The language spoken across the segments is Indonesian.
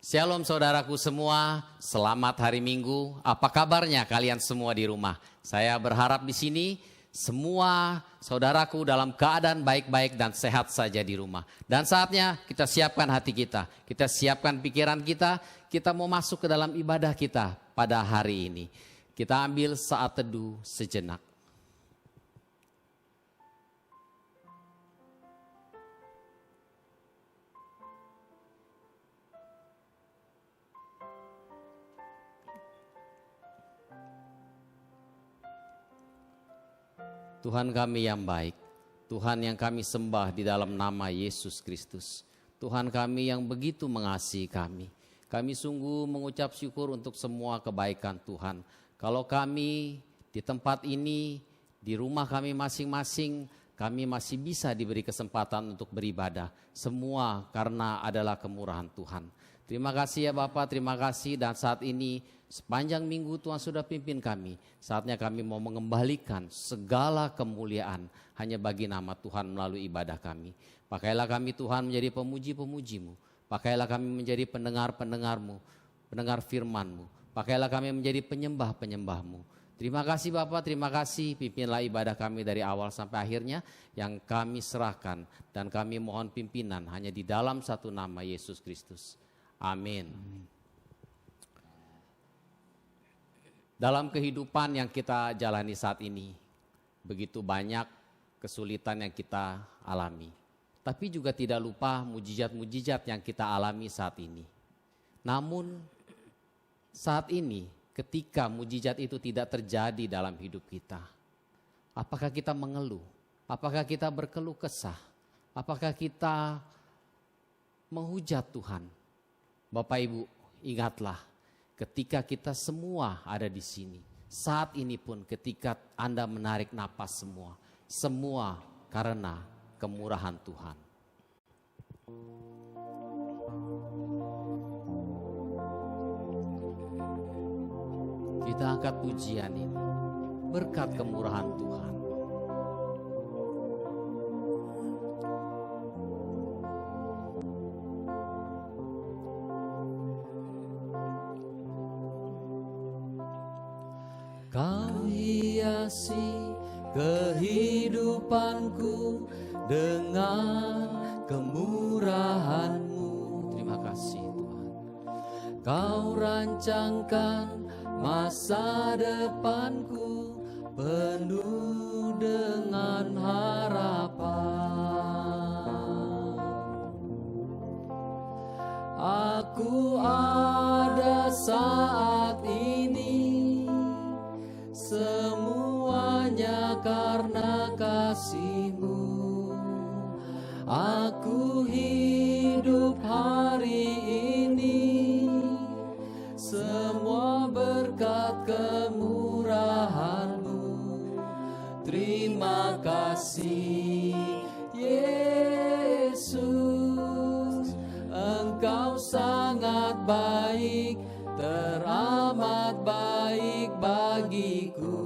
Shalom saudaraku semua, selamat hari Minggu. Apa kabarnya kalian semua di rumah? Saya berharap di sini semua saudaraku dalam keadaan baik-baik dan sehat saja di rumah. Dan saatnya kita siapkan hati kita siapkan pikiran kita mau masuk ke dalam ibadah kita pada hari ini. Kita ambil saat teduh sejenak. Tuhan kami yang baik, Tuhan yang kami sembah di dalam nama Yesus Kristus. Tuhan kami yang begitu mengasihi kami. Kami sungguh mengucap syukur untuk semua kebaikan Tuhan. Kalau kami di tempat ini, di rumah kami masing-masing, kami masih bisa diberi kesempatan untuk beribadah. Semua karena adalah kemurahan Tuhan. Terima kasih ya Bapak, terima kasih. Dan saat ini sepanjang minggu Tuhan sudah pimpin kami. Saatnya kami mau mengembalikan segala kemuliaan hanya bagi nama Tuhan melalui ibadah kami. Pakailah kami Tuhan menjadi pemuji-pemuji-Mu. Pakailah kami menjadi pendengar-pendengar-Mu, pendengar firman-Mu. Pakailah kami menjadi penyembah-penyembah-Mu. Terima kasih Bapak, terima kasih. Pimpinlah ibadah kami dari awal sampai akhirnya yang kami serahkan. Dan kami mohon pimpinan hanya di dalam satu nama Yesus Kristus. Amin. Dalam kehidupan yang kita jalani saat ini, begitu banyak kesulitan yang kita alami. Tapi juga tidak lupa mujizat-mujizat yang kita alami saat ini. Namun saat ini ketika mujizat itu tidak terjadi dalam hidup kita, apakah kita mengeluh? Apakah kita berkeluh kesah? Apakah kita menghujat Tuhan? Bapak Ibu, ingatlah ketika kita semua ada di sini, saat ini pun ketika Anda menarik napas semua karena kemurahan Tuhan. Kita angkat pujian ini berkat kemurahan Tuhan. Kau hiasi kehidupanku dengan kemurahan-Mu. Terima kasih Tuhan. Kau rancangkan masa depanku penuh dengan harapan. Aku ada saat ini semuanya karena kasih-Mu. Aku hidup hari ini semua berkat kemurahan-Mu. Terima kasih Yesus, Engkau sangat baik, teramat baik bagiku.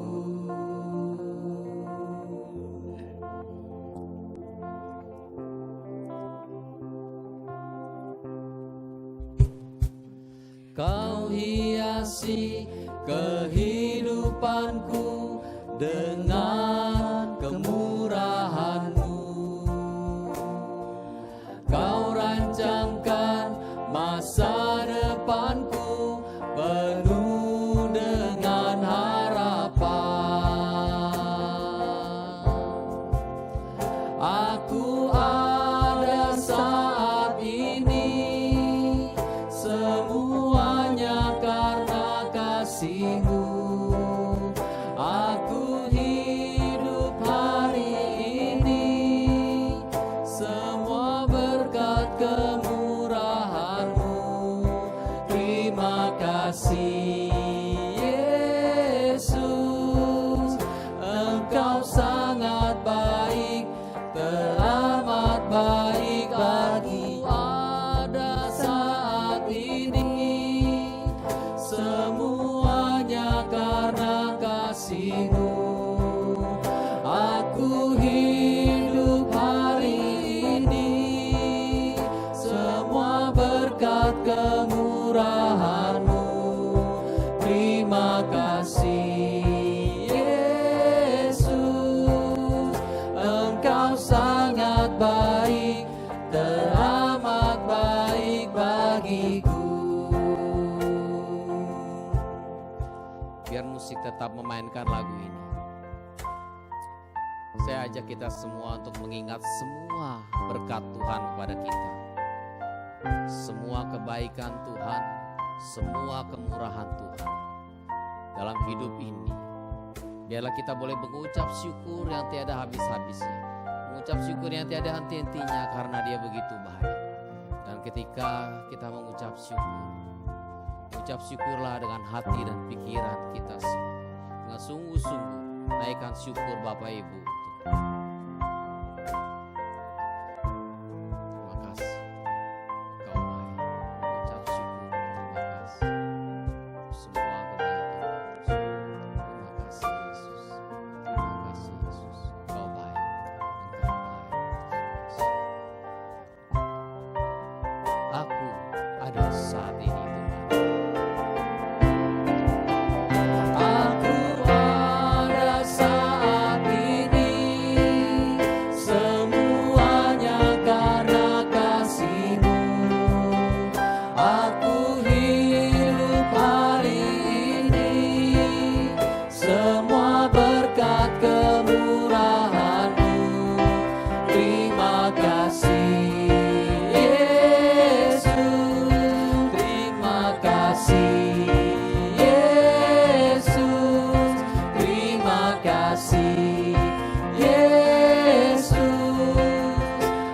Kau hiasi kehidupanku dengan kemurahan-Mu. Kau rancangkan masa depanku penuh dengan harapan. Aku ada saat ini semuanya karena kasih-Mu. Aku hidup tetap memainkan lagu ini, saya ajak kita semua untuk mengingat semua berkat Tuhan kepada kita, semua kebaikan Tuhan, semua kemurahan Tuhan dalam hidup ini. Biarlah kita boleh mengucap syukur yang tiada habis-habisnya, mengucap syukur yang tiada henti-hentinya, karena Dia begitu baik. Dan ketika kita mengucap syukur, ucap syukurlah dengan hati dan pikiran kita semua, dengan sungguh-sungguh naikkan syukur Bapak Ibu. Terima kasih, Kau baik. Ucap syukur, terima kasih. Semua kebaikan. Terima kasih Yesus. Terima kasih Yesus. Kau baik. Engkau baik. Aku ada saat ini Tuhan. Aku ada saat ini, semuanya karena kasih-Mu. Aku hidup hari ini, semua berkat kemurahan-Mu. Terima kasih Yesus, terima kasih Yesus, terima kasih Yesus.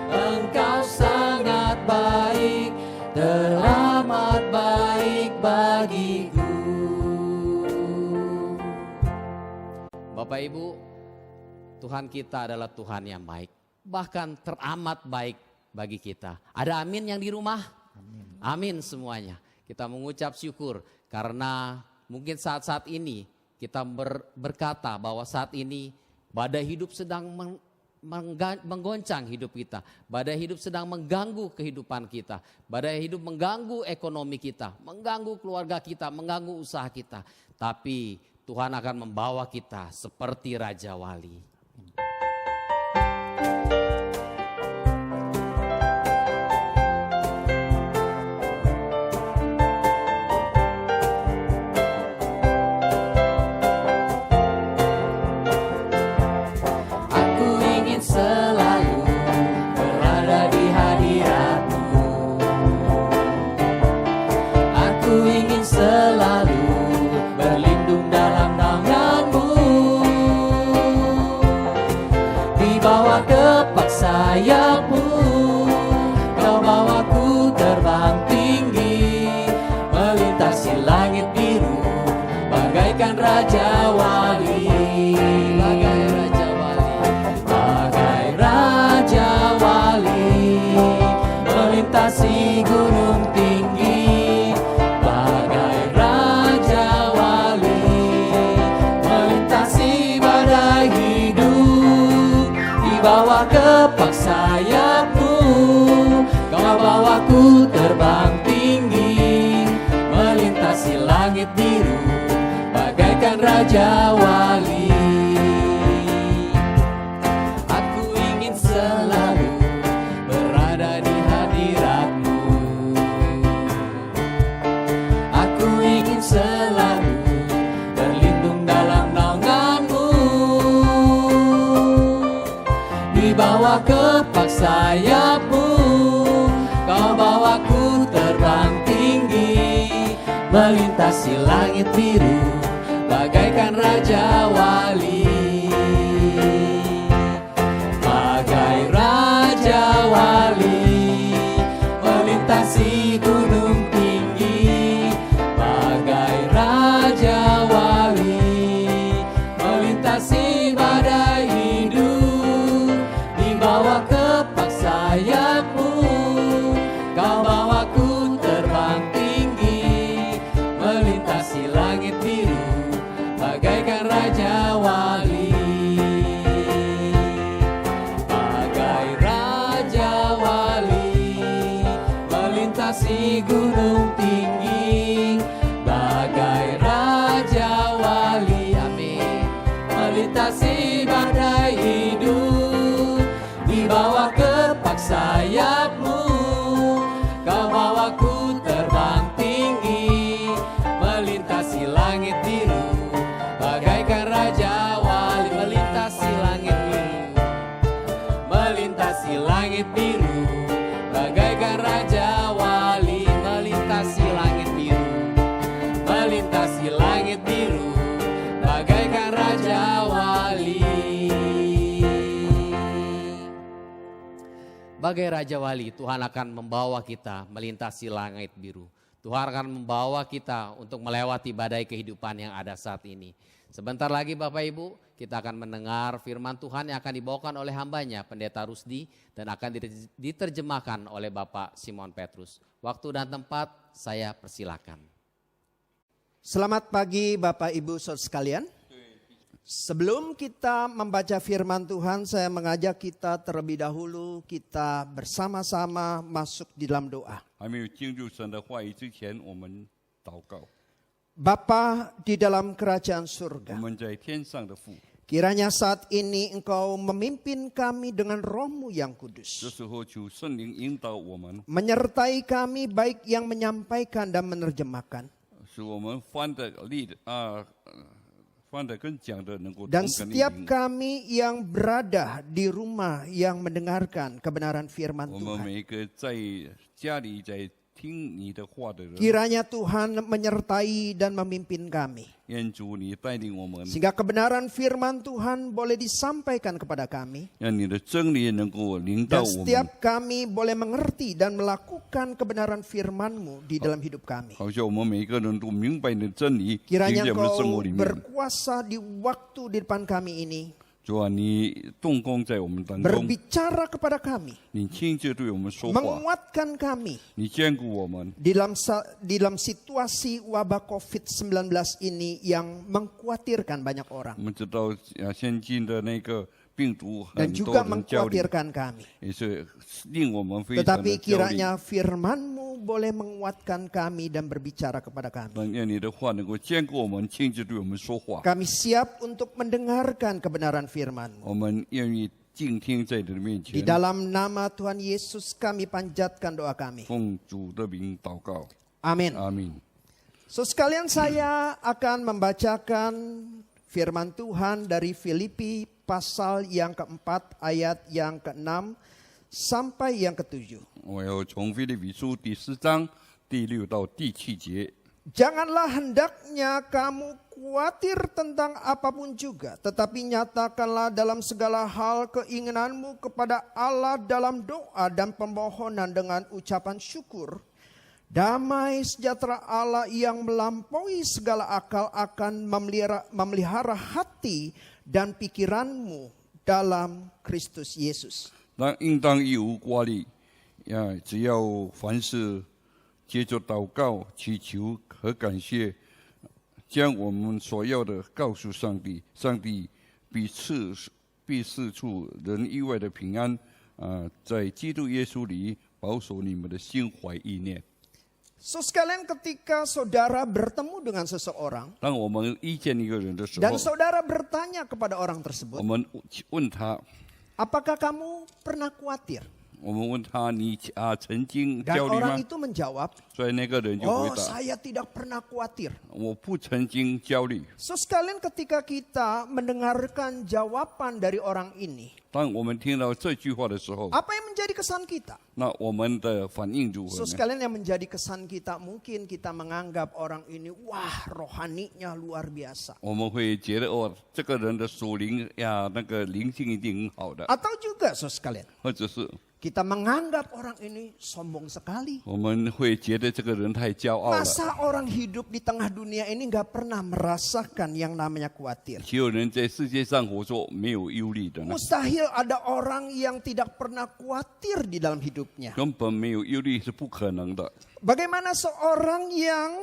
Engkau sangat baik, teramat baik bagiku. Bapak Ibu, Tuhan kita adalah Tuhan yang baik, bahkan teramat baik bagi kita. Ada amin yang di rumah? Amin semuanya. Kita mengucap syukur karena mungkin saat-saat ini kita berkata bahwa saat ini badai hidup sedang menggoncang hidup kita. Badai hidup sedang mengganggu kehidupan kita. Badai hidup mengganggu ekonomi kita, mengganggu keluarga kita, mengganggu usaha kita. Tapi Tuhan akan membawa kita seperti Raja Wali. Aku ingin selalu berada di hadirat-Mu. Aku ingin selalu berlindung dalam naungan-Mu. Di bawah kepak sayap-Mu, Kau bawaku terbang tinggi, melintasi langit biru, bagaikan Raja Wali. Bagai Raja Wali, bagai Raja Wali, melintasi gunung tinggi. Bagai Raja Wali, melintasi badai hidup. Di bawah kepak sayap-Mu, Kau bawaku terbang tinggi, melintasi langit biru, bagaikan Raja Wali. Aku ingin selalu berada di hadirat-Mu. Aku ingin selalu berlindung dalam naungan-Mu. Di bawah kepak sayap-Mu, Kau bawaku terbang tinggi, melintasi langit biru, bagaikan Raja Wali. Bagai Raja Wali, melintasi gunung tinggi. Bagai Raja Wali, melintasi badai hidup. Di bawah kepak sayap-Mu, Kau bawaku terbang tinggi, melintasi langit biru, bagaikan Raja Wali. Bagai Raja Wali, melintasi gunung tinggi. Bagai Raja Wali, amin, melintasi badai hidup. Di bawah kepak sayap-Mu, Kau bawaku terbang tinggi, melintasi langit biru, melintasi langit biru, bagaikan Raja Wali. Melintasi langit biru, melintasi langit biru, bagaikan Raja Wali. Bagai Raja Wali, Tuhan akan membawa kita melintasi langit biru. Tuhan akan membawa kita untuk melewati badai kehidupan yang ada saat ini. Sebentar lagi Bapak Ibu, kita akan mendengar firman Tuhan yang akan dibawakan oleh hambanya, Pendeta Rusdi, dan akan diterjemahkan oleh Bapak Simon Petrus. Waktu dan tempat saya persilakan. Selamat pagi Bapak Ibu Saudara sekalian. Sebelum kita membaca firman Tuhan, saya mengajak kita terlebih dahulu kita bersama-sama masuk di dalam doa. 还没有进入神的话语之前，我们祷告。 Bapa di dalam kerajaan 我 surga, 们在天上的父， kiranya saat ini Engkau memimpin kami dengan Roh-Mu yang 这 kudus. 时候求圣灵引导我们， Menyertai kami baik yang menyampaikan dan menerjemahkan. 使我们翻的跟讲的能够同 Dan 感 setiap 灵。 kami yang berada di rumah yang mendengarkan kebenaran firman 我们 Tuhan. 每一个在家里在听你的话的人， Kiranya Tuhan menyertai dan memimpin kami. 愿主你带领我们， Sehingga kebenaran firman Tuhan boleh disampaikan kepada kami. 让你的真理能够领 Dan 导我们， setiap kami boleh mengerti dan melakukan kebenaran firman-Mu di dalam hidup kami. 好像我们每个人都明白你的真理，行 Kiranya 在我们的生 Engkau 活里面。 berkuasa di waktu di depan kami ini. 主啊，你动工在我们当中， Berbicara kepada kami. 你亲自对我们说话， Menguatkan kami. 你兼顾我们。 Di dalam situasi wabah COVID-19 ini yang mengkhawatirkan banyak orang. 我们知道现今的那个病毒 Dan 很多 juga 人焦虑， mengkhawatirkan kami. 也是令我们非常的 Tetapi 焦虑。 kiranya firman-Mu boleh menguatkan kami dan berbicara kepada kami. 让你的话能够兼顾我们，亲自对我们说话。 Kami siap untuk mendengarkan kebenaran firman-Mu. 我们愿意静听在你的面 Di 前， dalam nama Tuhan Yesus kami panjatkan doa kami. 奉主的名祷告， Amin. 阿门。 So sekalian saya akan membacakan firman Tuhan dari Filipi pasal yang keempat ayat yang ke-6 sampai yang ke-7. 我要从腓立比书第4章第6到第7节。 Janganlah hendaknya kamu khawatir tentang apapun juga, tetapi nyatakanlah dalam segala hal keinginanmu kepada Allah dalam doa dan pemohonan dengan ucapan syukur. Damai sejahtera Allah yang melampaui segala akal akan memelihara hati dan pikiranmu dalam Kristus Yesus. 那应当一无挂虑，只要凡事借着祷告、祈求和感谢，将我们所要的告诉上帝，上帝必赐出人意外的平安。在基督耶稣里保守你们的心怀意念。 So sekalian ketika saudara bertemu dengan seseorang 当我们遇见一个人的时 dan 候， saudara bertanya kepada orang 我 tersebut, 们问他， apakah kamu pernah khawatir? 我们问他你曾经 Dan 焦虑 orang 吗？ itu menjawab, 所以那个人就回 oh 答， saya tidak pernah khawatir. 我不曾经焦虑。 So sekalian ketika kita mendengarkan jawaban dari orang ini, 当我们听到这句话的时候， apa yang menjadi kesan kita? 那我们的反应如 So 何呢？ sekalian yang menjadi kesan kita, mungkin kita menganggap orang ini, wah rohaninya luar biasa. 我们会觉得哦，这个人的属灵那个灵性一定很好的， Atau juga so sekalian, 或者是 kita menganggap orang ini sombong sekali. 我们会觉得这个人太骄傲了。 Masa orang hidup di tengah dunia ini nggak pernah merasakan yang namanya khawatir? 只有人在世界上活着没有忧虑的呢， Mustahil ada orang yang tidak pernah khawatir di dalam hidupnya. 根本没有忧虑是不可能的。 Bagaimana seorang yang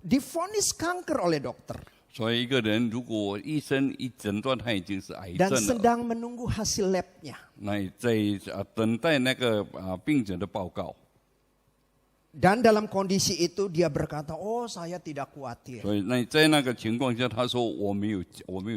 divonis kanker oleh dokter 所以一个人如果医生一诊断他已经是癌 dan 症了， sedang menunggu hasil labnya, 那在等待那个病人的报告， dan dalam kondisi itu dia berkata, oh saya tidak khawatir. 所以在那个情况下，他说我没有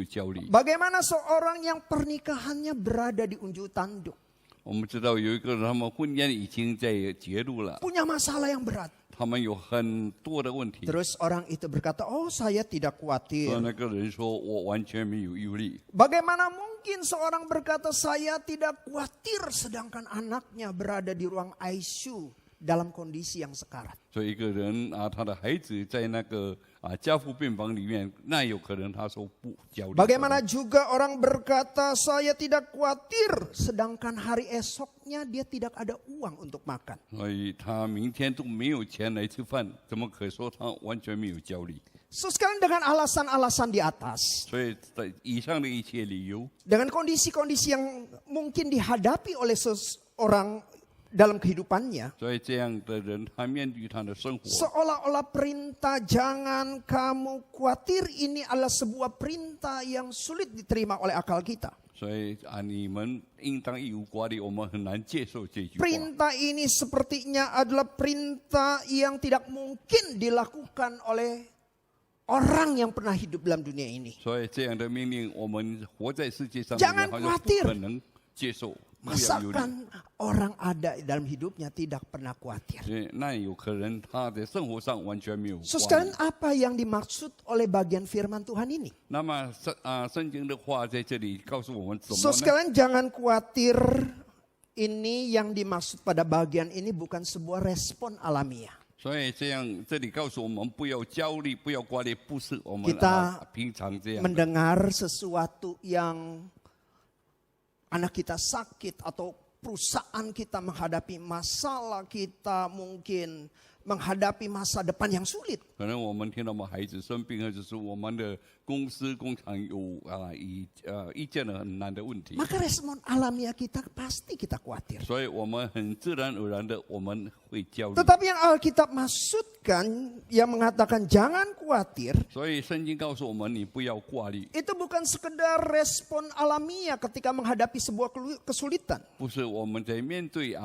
焦虑。 Bagaimana seorang yang pernikahannya berada di unjuk tanduk, 我们知道有一个人，他们婚姻已经在结束了， punya masalah yang berat, 他们有很多的问题。 Terus orang itu berkata, oh saya tidak 那 khawatir. 那个人说：“我完全没有忧虑。 Bagaimana mungkin seorang berkata saya tidak khawatir sedangkan anaknya berada di ruang ICU dalam kondisi yang sekarat. ”所以一个人他的孩子在那个加护病房里面，那有可能他说不焦虑。 Bagaimana juga orang berkata saya tidak khawatir sedangkan hari esoknya dia tidak ada uang untuk makan. 所以他明天都没有钱来吃饭，怎么可说他完全没有焦虑？ So sekarang dengan alasan-alasan di atas, 所以在以上的一切理由， dengan kondisi-kondisi yang mungkin dihadapi oleh seseorang dalam kehidupannya, 所以这样的人他面对他的生活， seolah-olah perintah jangan kamu khawatir ini adalah sebuah perintah yang sulit diterima oleh akal kita. 所以你们应当义无挂虑，我们很难接受这句话。 Perintah ini sepertinya adalah perintah yang tidak mungkin dilakukan oleh orang yang pernah hidup dalam dunia ini. 所以这样的命令，我们活在世界上， Jangan 好像不 khawatir 可能接受。 不要忧虑， Masakan orang ada dalam hidupnya tidak pernah khawatir. 那有可能他的生活上完全没有 So 挂 sekarang 虑。 apa yang dimaksud oleh bagian firman Tuhan ini? 那么圣经的话在这里告诉我们什 So 么呢？ sekarang jangan khawatir, ini yang dimaksud pada bagian ini bukan sebuah respon alamiah. 所以这样，这里告诉我们不要焦虑，不要挂虑，不是我们 Kita 平常这样的。 mendengar sesuatu yang anak kita sakit atau perusahaan kita menghadapi masalah, kita mungkin menghadapi masa depan yang sulit. 可能我们听到我们孩子生病，或者是我们的公司工厂有遇见了很难的问题， Maka respon alamiah kita pasti kita khawatir. 所以我们很自然而然的我们会焦虑。 Tetapi yang Alkitab maksudkan yang mengatakan jangan khawatir, 所以圣经告诉我们，你不要挂虑， itu bukan sekedar respon alamiah ketika menghadapi sebuah kesulitan. 不是我们在面对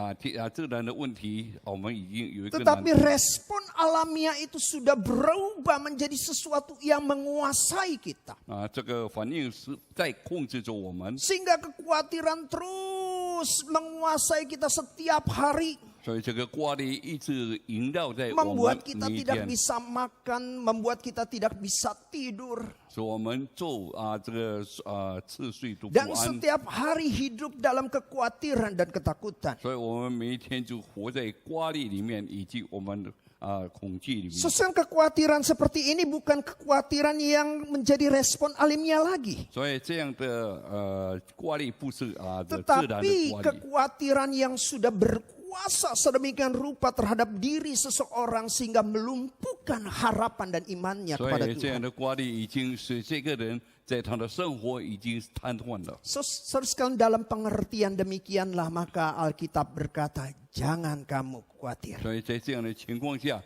自然的问题，我们已经有一个难 Tetapi respon alamiah itu sudah berubah menjadi sesuatu yang menguasai kita. 这个反应是在控制着我们， Sehingga kekhawatiran terus menguasai kita setiap hari. 所以这个挂虑一直萦绕在我 Membuat 们 kita 每一 tidak 天， bisa makan, membuat kita tidak bisa tidur. 使我们做这个次序都不 Dan 安， setiap hari hidup dalam kekhawatiran dan ketakutan. 所以我们每一天就活在挂虑里面，以及我们的恐惧里面。 Sesuatu kekhawatiran seperti ini bukan kekhawatiran yang menjadi respon alamiah lagi. 所以这样的挂虑不是自然的 Tetapi 挂虑， kekhawatiran yang sudah berkuasa sedemikian rupa terhadap diri seseorang sehingga melumpuhkan harapan dan imannya 所 kepada 以这样 Tuhan. 的挂虑已经使这个人在他的生活已经瘫痪了。 Sekali dalam pengertian demikianlah maka Alkitab berkata jangan kamu khawatir. 所以在这样的情况下，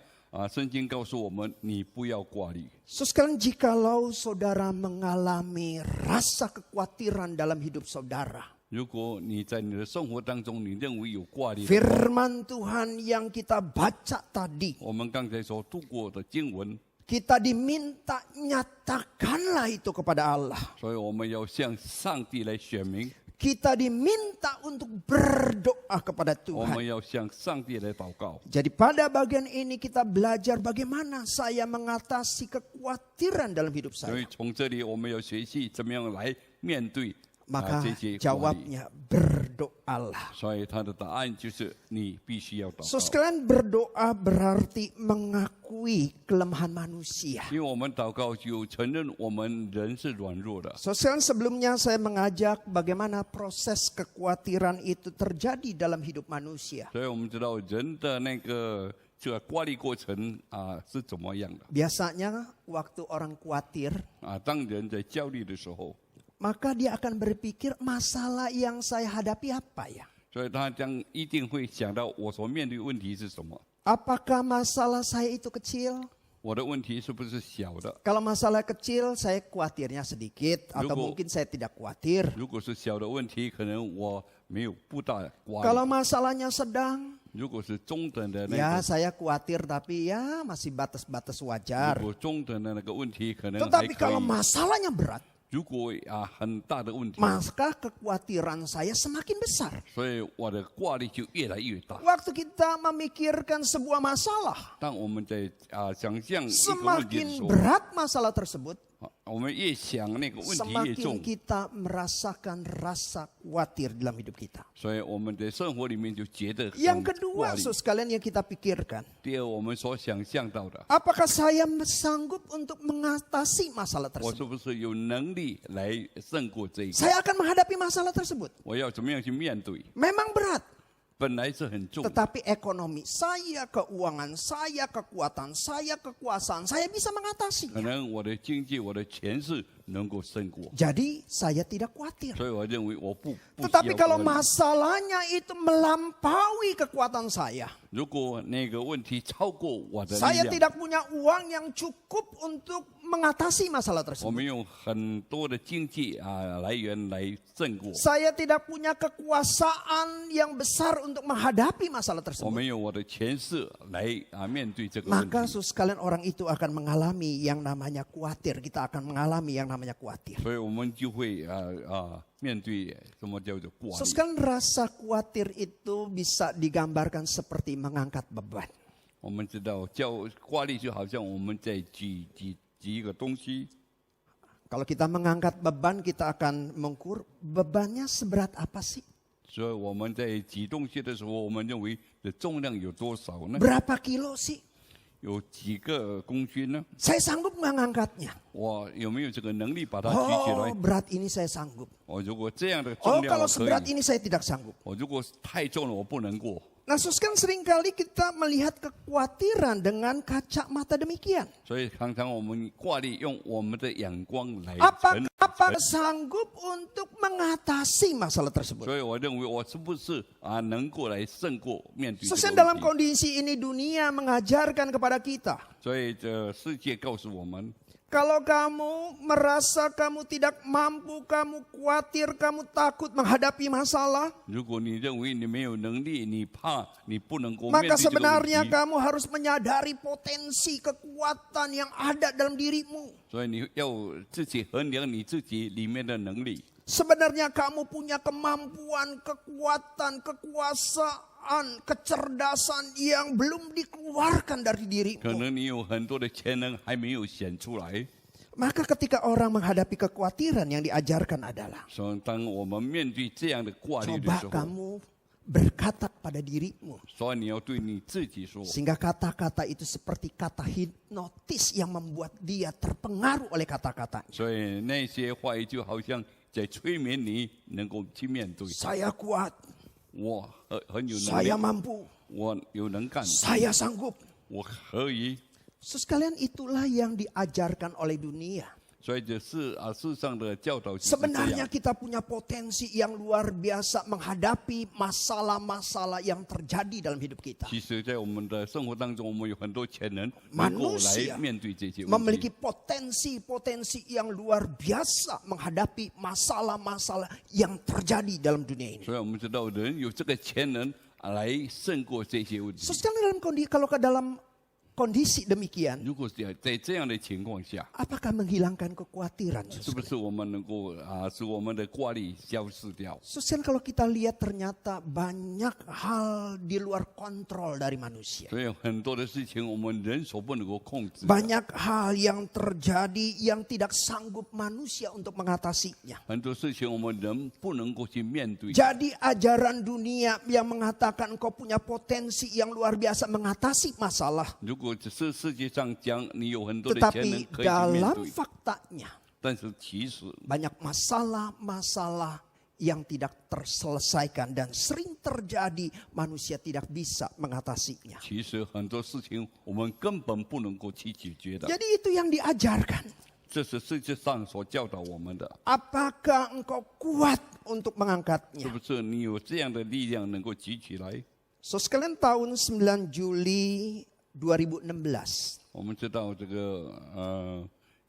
圣经告诉我们，你不要挂虑。 Sekarang jikalau saudara mengalami rasa kekhawatiran dalam hidup saudara, 如果你在你的生活当中，你认为有挂虑的话， firman Tuhan yang kita baca tadi, 我们刚才所读过的经文， kita diminta nyatakanlah itu kepada Allah. 所以我们要向上帝来选明， Kita diminta untuk berdoa kepada 我们 Tuhan. 要向上帝来祷告。 Jadi pada bagian ini kita belajar bagaimana saya mengatasi kekhawatiran dalam hidup 所以 saya. 从这里我们要学习怎么样来面对 Maka 这些挂虑。 jawabnya berdoalah. 所以他的答案就是你必须要祷 So 告， sekalian berdoa berarti mengakui kelemahan manusia. 因为我们祷告就承认我们人是软弱的。 So sekarang sebelumnya saya mengajak bagaimana proses kekhawatiran itu terjadi dalam hidup manusia. 所以我们知道人的那个这个挂虑过程是怎么样的 Biasanya waktu orang khawatir, 当人在焦虑的时候， maka dia akan berpikir masalah yang saya hadapi apa ya? 所以他一定会想到我所面对问题是什么， Apakah masalah saya itu kecil? 我的问题是不是小的？ Kalau masalah kecil saya khawatirnya sedikit atau Lugu. mungkin saya tidak khawatir. 如果是小的问题，可能我没有不大挂 Kalau 虑； masalahnya sedang, 如果是中等的那 ya 个， saya khawatir tapi ya masih batas-batas 如 wajar. 果中等的那个问题，可能还 Tetapi 可 kalau 以。 masalahnya berat, 如果很大的问题， maka kekhawatiran saya semakin besar. 所以我的挂虑就越来越大。 Waktu kita memikirkan sebuah masalah, 当我们在想象一个问题的 semakin 时候， berat masalah tersebut, 我们越想那个问题越 semakin 重， kita merasakan rasa khawatir dalam hidup kita. 所以我们的生活里面就觉得 Yang 很 kedua, 挂虑。 saudara sekalian, yang kita pikirkan, 第二，我们所想象到的， apakah saya sanggup untuk mengatasi masalah 我 tersebut? 是不是有能力来胜过这一个？ Saya akan menghadapi masalah tersebut. 我要怎么样去面对？ Memang berat, 本来是很重的， tetapi ekonomi saya, keuangan saya, kekuatan saya, kekuasaan saya bisa 可 mengatasinya. 能我的经济、我的权势能够胜过， Jadi saya tidak khawatir. 所以我认为我不需 Tetapi 要 kalau 管理。 masalahnya itu melampaui kekuatan saya, 如果那个问题超过我的力 saya 量， tidak punya uang yang cukup untuk mengatasi masalah 我 tersebut. 们用很多的经济来源来胜过， Saya tidak punya kekuasaan yang besar untuk menghadapi masalah 我 tersebut. 们用我的权势来面对这个问 Maka 题， sekalian orang itu akan mengalami yang namanya khawatir. Kita akan mengalami yang namanya khawatir. 所以我们就会面对什么叫做挂虑。 Sekalian rasa khawatir itu bisa digambarkan seperti mengangkat beban. 我们知道挂虑就好像我们在举一个东西， Kalau kita mengangkat beban, kita akan mengukur bebannya seberat apa sih? 所以我们在举东西的时候，我们认为的重量有多少呢？ Berapa kilo sih? 有几个公斤呢？ Saya sanggup mengangkatnya. 我有没有这个能力把它举起 Oh, 来？ berat ini saya sanggup. 我如果这样的 Oh, 重量 kalau 我可 seberat 以， ini saya tidak sanggup. 我如果太重了我不能过。 Nah, kan seringkali kita melihat kekhawatiran dengan kacamata demikian. 所以常常我们挂虑用我们的眼光来承。 Apakah sanggup untuk mengatasi masalah tersebut? 所以我认为我是不是能够来胜过面对这 Sesuai 个 dalam 问题？ kondisi ini dunia mengajarkan kepada kita. 所以这世界告诉我们， Kalau kamu merasa kamu tidak mampu, kamu khawatir, kamu takut menghadapi masalah, 如果你认为你没有能力，你怕你不能够面 maka 对这个问 sebenarnya 题， kamu harus menyadari potensi kekuatan yang ada dalam dirimu. 所以你要自己衡量你自己里面的能力。 Sebenarnya kamu punya kemampuan, kekuatan, kekuasaan, kecerdasan yang belum dikeluarkan dari 可 dirimu. 能你有很多的潜能还没有显出来， Maka ketika orang menghadapi kekhawatiran yang diajarkan adalah, 所以当我们面对这样的挂虑的 coba 时候， kamu berkata pada dirimu. 所以你要对你自己说， Sehingga kata-kata itu seperti kata hipnotis yang membuat dia terpengaruh oleh kata-katanya. 所以那些话语就好像在催眠你，能够去面对。 Saya kuat, 我很有能 saya 力， mampu, 我有能干， saya sanggup. 我可以。 Sekalian itulah yang diajarkan oleh dunia. 所以这是世上的教导就是这 Sebenarnya 样。 kita punya potensi yang luar biasa menghadapi masalah-masalah yang terjadi dalam hidup kita. 其实，在我们的生活当中，我们有很多潜能能够 Manusia 来面对这些问 memiliki 题。 potensi-potensi yang luar biasa menghadapi masalah-masalah yang terjadi dalam dunia ini. 所以我们知道人有这个潜能来胜过这些问题。 Sekarang dalam kondisi, kalau ke dalam kondisi demikian, 如果是在这样的情况下， apakah menghilangkan kekhawatiran? 是不是我们能够使我们的挂虑消失掉？ Sekarang kalau kita lihat ternyata banyak hal di luar kontrol dari manusia. 所以很多的事情我们人所不能够控制的， Banyak hal yang terjadi yang tidak sanggup manusia untuk mengatasinya. 很多事情我们人不能够去面对。 Jadi ajaran dunia yang mengatakan engkau punya potensi yang luar biasa mengatasi masalah. 如果只是世界上讲你有很多的潜能 Tetapi 可以去面 dalam 对， faktanya 但是其实 banyak masalah-masalah yang tidak terselesaikan dan sering terjadi manusia tidak bisa mengatasinya. 其实很多事情我们根本不能够去解决的， Jadi itu yang diajarkan. 这是世界上所教导我们的。 Apakah engkau kuat untuk 是 mengangkatnya? 不是你有这样的力量能够举起来？ So sekalian tahun 9 Juli 2016, 我们知道这个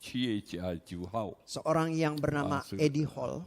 7月9号 seorang yang bernama Ah, Eddie Hall,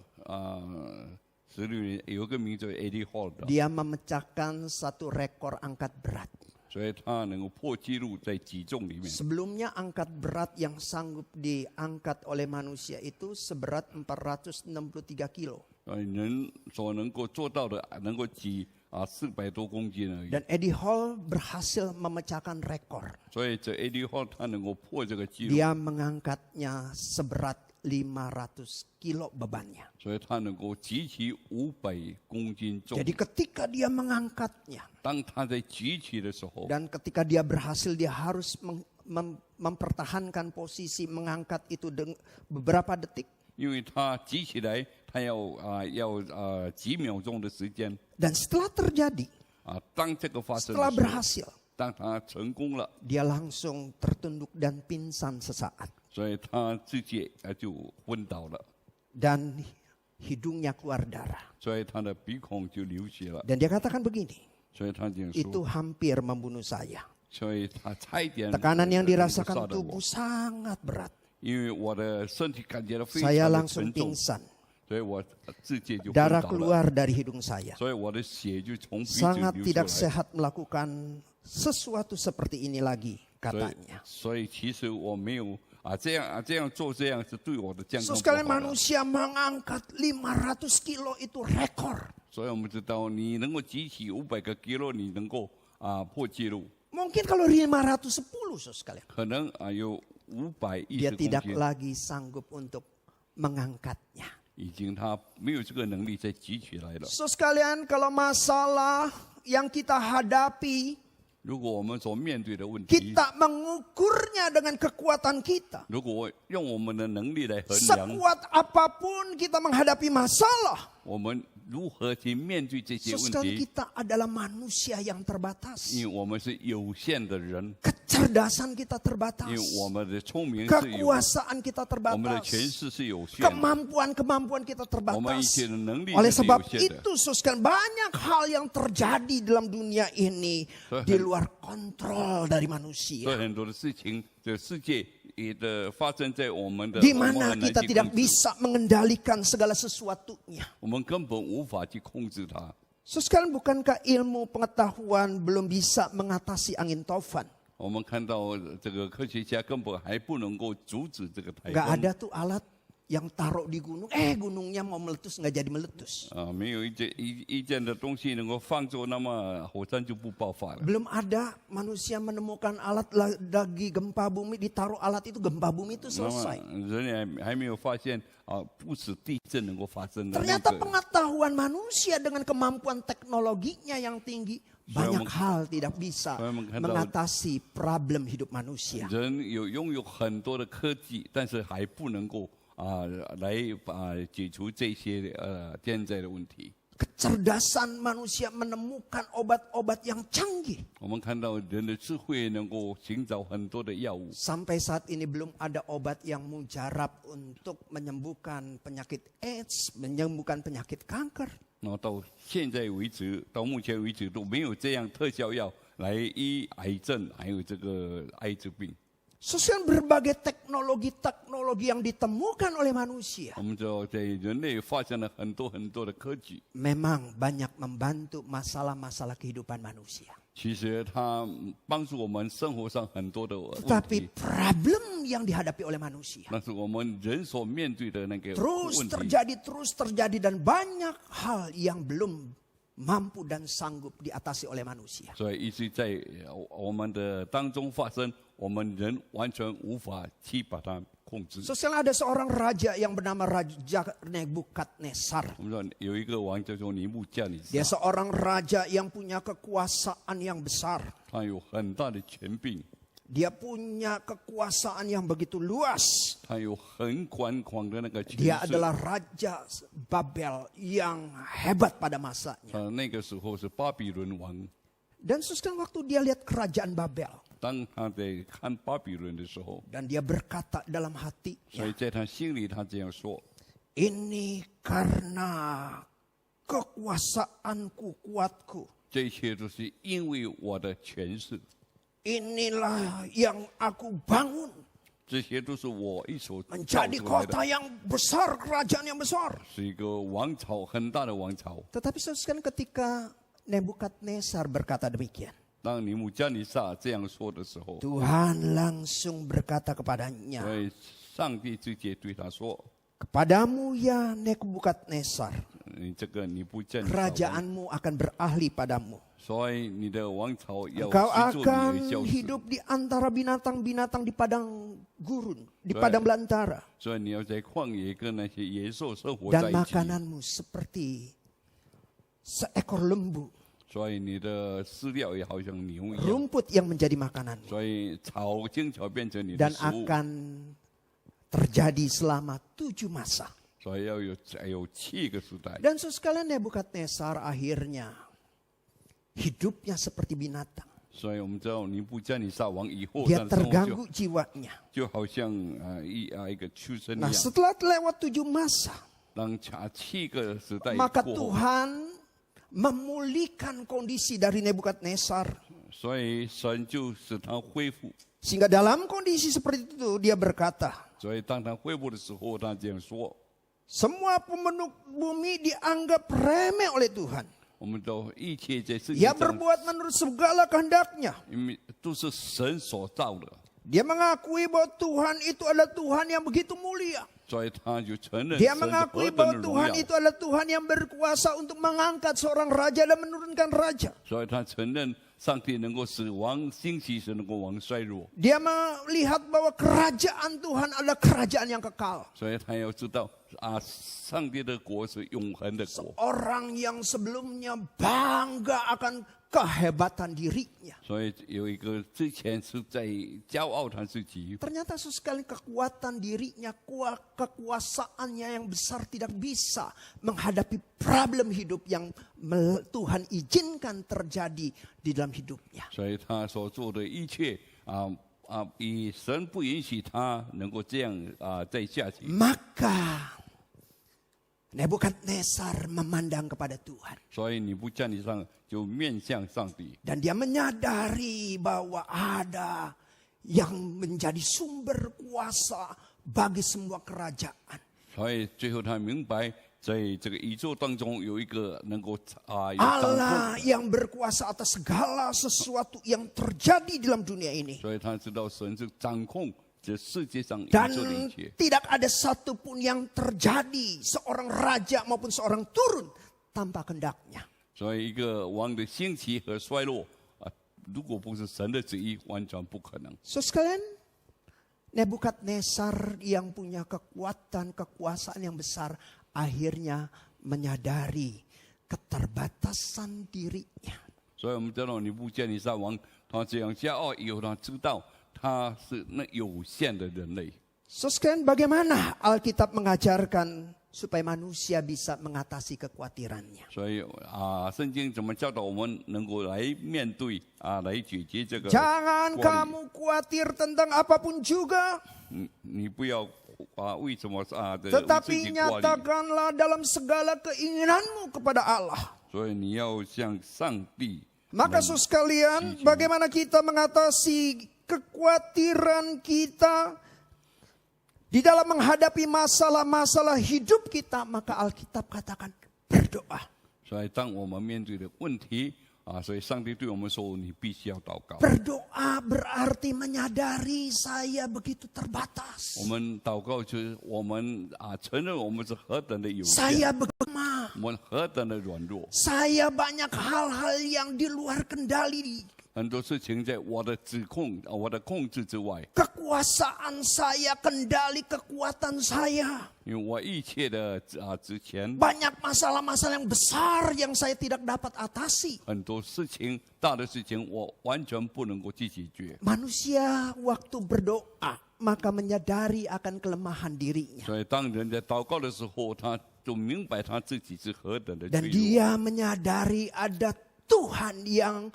16年有一个名叫 Eddie Hall 的， dia memecahkan satu rekor angkat berat. 所以他能够破纪录在举重里面。 Sebelumnya angkat berat yang sanggup diangkat oleh manusia itu seberat 463 kilo. 人所能够做到的，能够举400多公斤而已。 Dan Eddie Hall berhasil memecahkan rekor. 所以这 Eddie Hall 他能够破这个纪录， Dia mengangkatnya seberat 500 kilo bebannya. 所以他能够举起500公斤重。 Jadi ketika dia mengangkatnya 当他在举起的时候， dan ketika dia berhasil, dia harus mempertahankan posisi mengangkat itu beberapa detik. 因为他举起来，他要几秒钟的时间 Dan setelah terjadi, 当这个发生 setelah 的时候， berhasil, 当他成功了， dia langsung tertunduk dan pingsan sesaat. 所以他自己就昏倒了， Dan hidungnya keluar darah. 所以他的鼻孔就流血了， Dan dia katakan begini, 所以他这样 itu 说， hampir membunuh saya. 所以他差一点 Tekanan yang 能够 dirasakan 杀了 tubuh 我， sangat berat. 因为我的身体感觉到非 Saya 常的 langsung 沉重， pingsan. 所以我自己就昏 Darah 倒了， keluar dari hidung saya. 所以我的血就从鼻子 Sangat 流 tidak 出来。 sehat melakukan sesuatu seperti ini lagi, 所以 katanya. 所以其实我没有这样做，这样是对我的健康 So 不 sekalian 好的。 manusia mengangkat 500 kilo itu rekor. 所以我们知道，你能够举起500个 kilo， 你能够破纪录， Mungkin kalau 510, so sekalian. 可能有 Dia 510 tidak 公斤， lagi sanggup untuk mengangkatnya. 已经他没有这个能力再举起来了。 So sekalian, kalau masalah yang kita hadapi, 如果我们所面对的问题， kita mengukurnya dengan kekuatan kita. 如果用我们的能力来衡量， Sekuat apapun kita menghadapi masalah, 我们如何去面对这些 so 问 sekalian 题？ kita adalah manusia yang terbatas. 因为我们是有限的人， Kecerdasan kita 因 terbatas. 为我们的聪明是有， Kekuasaan kita 我们的 terbatas. 权势是有限的， Kemampuan kita 我们一 terbatas. 切的能力 Oleh 是有 sebab 限的。 itu, saudara, banyak hal yang terjadi dalam dunia ini di luar kontrol dari 所以 manusia. 很多的事情，这世界也的发生在我们的， Di 我们 mana 很难 kita 去 tidak 控制， bisa mengendalikan segala sesuatunya. 我们根本无法去控制它。 Sekarang bukankah ilmu pengetahuan belum bisa mengatasi angin tofan? 我们看到这个科学家根本还不能够阻止这个台 Gak 风 ada tuh alat yang taruh di gunung, gunungnya mau meletus nggak jadi meletus. 没有一件的东西能够放住，那么火山就不爆发了。 Belum ada manusia menemukan alat lagi gempa bumi, ditaruh alat itu gempa bumi itu 那么 selesai. 人也还没有发现不使地震能够发生的那 Ternyata 个。 pengetahuan manusia dengan kemampuan teknologinya yang tinggi, banyak hal tidak bisa mengatasi problem hidup manusia. 人拥有很多的科技，但是还不能够来解除这些现在的问题。 Kecerdasan manusia menemukan obat-obat yang canggih. 我们看到人的智慧能够寻找很多的药物， Sampai saat ini belum ada obat yang mujarab untuk menyembuhkan penyakit AIDS, menyembuhkan penyakit kanker. 然后到现在为止，到目前为止都没有这样特效药来医癌症，还有这个艾滋病。 Sesuai berbagai teknologi yang ditemukan oleh manusia, 我们知道，在人类发现了很多的科技， memang banyak membantu masalah-masalah kehidupan manusia. 其实它帮助我们生活上很多的问 Tetapi 题， problem yang dihadapi oleh manusia 那是我们人所面对的那个 terus 问题。 terjadi dan banyak hal yang belum mampu dan sanggup diatasi oleh manusia. 所以一直在我们的当中发生，我们人完全无法去把它控制。 Sosial ada seorang raja yang bernama Raja Nebukadnezar. 我们说有一个王叫做尼布加尼 Dia 撒， seorang raja yang punya kekuasaan yang besar. 他有很大的权柄， Dia punya kekuasaan yang begitu luas. 他有很宽广的那个权 Dia 势。 adalah Raja Babel yang hebat pada masanya. 那个时候是巴比伦王， Dan sekarang waktu dia lihat kerajaan Babel. 当他在看巴比伦的时候， Dan dia berkata dalam 所 hatinya, 以在他心里他这样说： ini karena kekuasaanku, kuatku. 这一切都是因为我的权势， Inilah yang aku bangun. 这些都是我一手造 Menjadi 出来的， kota yang besar, kerajaan yang besar. 是一个王朝，很大的王朝。 Tetapi sekarang ketika Nebukadnezar berkata demikian, 当尼布加尼撒这样说的时候， Tuhan langsung berkata kepadanya, 所以上帝直接对他说 "Kepadamu ya Nebukadnezar, 你这个尼布加尼撒王， kerajaanmu akan beralih padamu. 所以你的王朝要 Engkau 随着你而 akan 消失， hidup di antara binatang-binatang di padang gurun, di padang belantara. 所以你要在旷野跟那些野兽生活 Dan 在一起， makananmu seperti seekor lembu, 所以你的饲料也好像牛一样， rumput yang menjadi makananmu. 所以草经常变成你的 Dan 食物， akan terjadi selama 7 masa. 所以要有7个时代。 Dan sekalian Nebukadnezar akhirnya hidupnya seperti binatang. 所以我们知道尼布加尼撒王以后 Dia 的生活 terganggu jiwanya. 就好像一个畜生一 Nah 样。 setelah lewat 7 masa, 当7个时代 maka 过后， Tuhan memulihkan kondisi dari Nebukadnezar. 所以神就使他恢复。 Sehingga dalam kondisi seperti itu dia berkata, 所以当他恢复的时候，他这样说 semua penduduk bumi dianggap remeh oleh Tuhan. 我们都一切在世界 Dia 上， berbuat menurut segala kehendaknya. 因为都是神所造的， Dia mengakui bahwa Tuhan itu adalah Tuhan yang begitu mulia. 所以他就承认 Dia 神是 mengakui 何等 bahwa 的荣 Tuhan 耀， itu adalah Tuhan yang berkuasa untuk mengangkat seorang raja dan menurunkan raja. 所以他承认上帝能够使王兴起，使能够王衰弱， Dia melihat bahwa kerajaan Tuhan adalah kerajaan yang kekal. 所以他要知道上帝的国是永恒的国。 Orang yang sebelumnya bangga akan kehebatan dirinya. 所以有一个之前是在骄傲他自己， Ternyata sekali kekuatan dirinya, kekuasaannya yang besar tidak bisa menghadapi problem hidup yang Tuhan izinkan terjadi di dalam hidupnya. 所以他所做的一切以神不允许他能够这样再下去， Maka Nebukadnezar memandang kepada Tuhan. 所以你不站立上就面向上帝， Dan dia menyadari bahwa ada yang menjadi sumber kuasa bagi semua kerajaan. 所以最后他明白，在这个宇宙当中有一个能够有掌控， Allah yang berkuasa atas segala sesuatu yang terjadi dalam dunia ini. 所以他知道神是掌控这世界上宇 Dan 宙的一切， tidak ada satupun yang terjadi seorang raja maupun seorang turun tanpa kehendaknya. 所以一个王的兴起和衰落如果不是神的旨意，完全不可能。 So sekalian, Nebukadnezar yang punya kekuatan, kekuasaan yang besar, akhirnya menyadari keterbatasan dirinya. 所以我们知道尼布加尼撒王他这样骄傲以后，他知道他是那有限的人类。 So sekalian, bagaimana Alkitab mengajarkan supaya manusia bisa mengatasi kekhawatirannya? 所以圣经怎么教导我们能够来面对来解决这个？ Jangan kamu khawatir tentang apapun juga, 你不要为什么自 tetapi 己挂虑， nyatakanlah dalam segala keinginanmu kepada Allah. 所以你要向上帝。 Maka saudara sekalian, bagaimana kita mengatasi kekhawatiran kita di dalam menghadapi masalah-masalah hidup kita? Maka Alkitab katakan berdoa. 所以当我们面对的问题所以上帝对我们说，你必须要祷告。 Berdoa berarti menyadari saya begitu terbatas. 我们祷告就是我们承认我们是何等的有限， Saya lemah. 我们何等的软弱， Saya banyak hal-hal yang di luar kendali. 很多事情在我的指控、我的控制之外。 Kekuasaan saya, kendali kekuatan saya. 因为我一切的之前 Banyak masalah-masalah yang besar yang saya tidak dapat atasi. 很多事情、大的事情，我完全不能够去解决。 Manusia waktu berdoa maka menyadari akan kelemahan dirinya. 所以当人在祷告的时候，他就明白他自己是何等的脆 Dan 弱。 dia menyadari ada Tuhan yang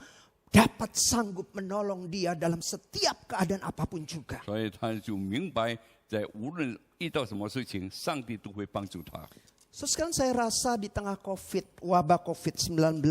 dapat sanggup menolong dia dalam setiap keadaan apapun juga. 所以他就明白，在无论遇到什么事情，上帝都会帮助他。 So sekarang saya rasa di tengah wabah COVID-19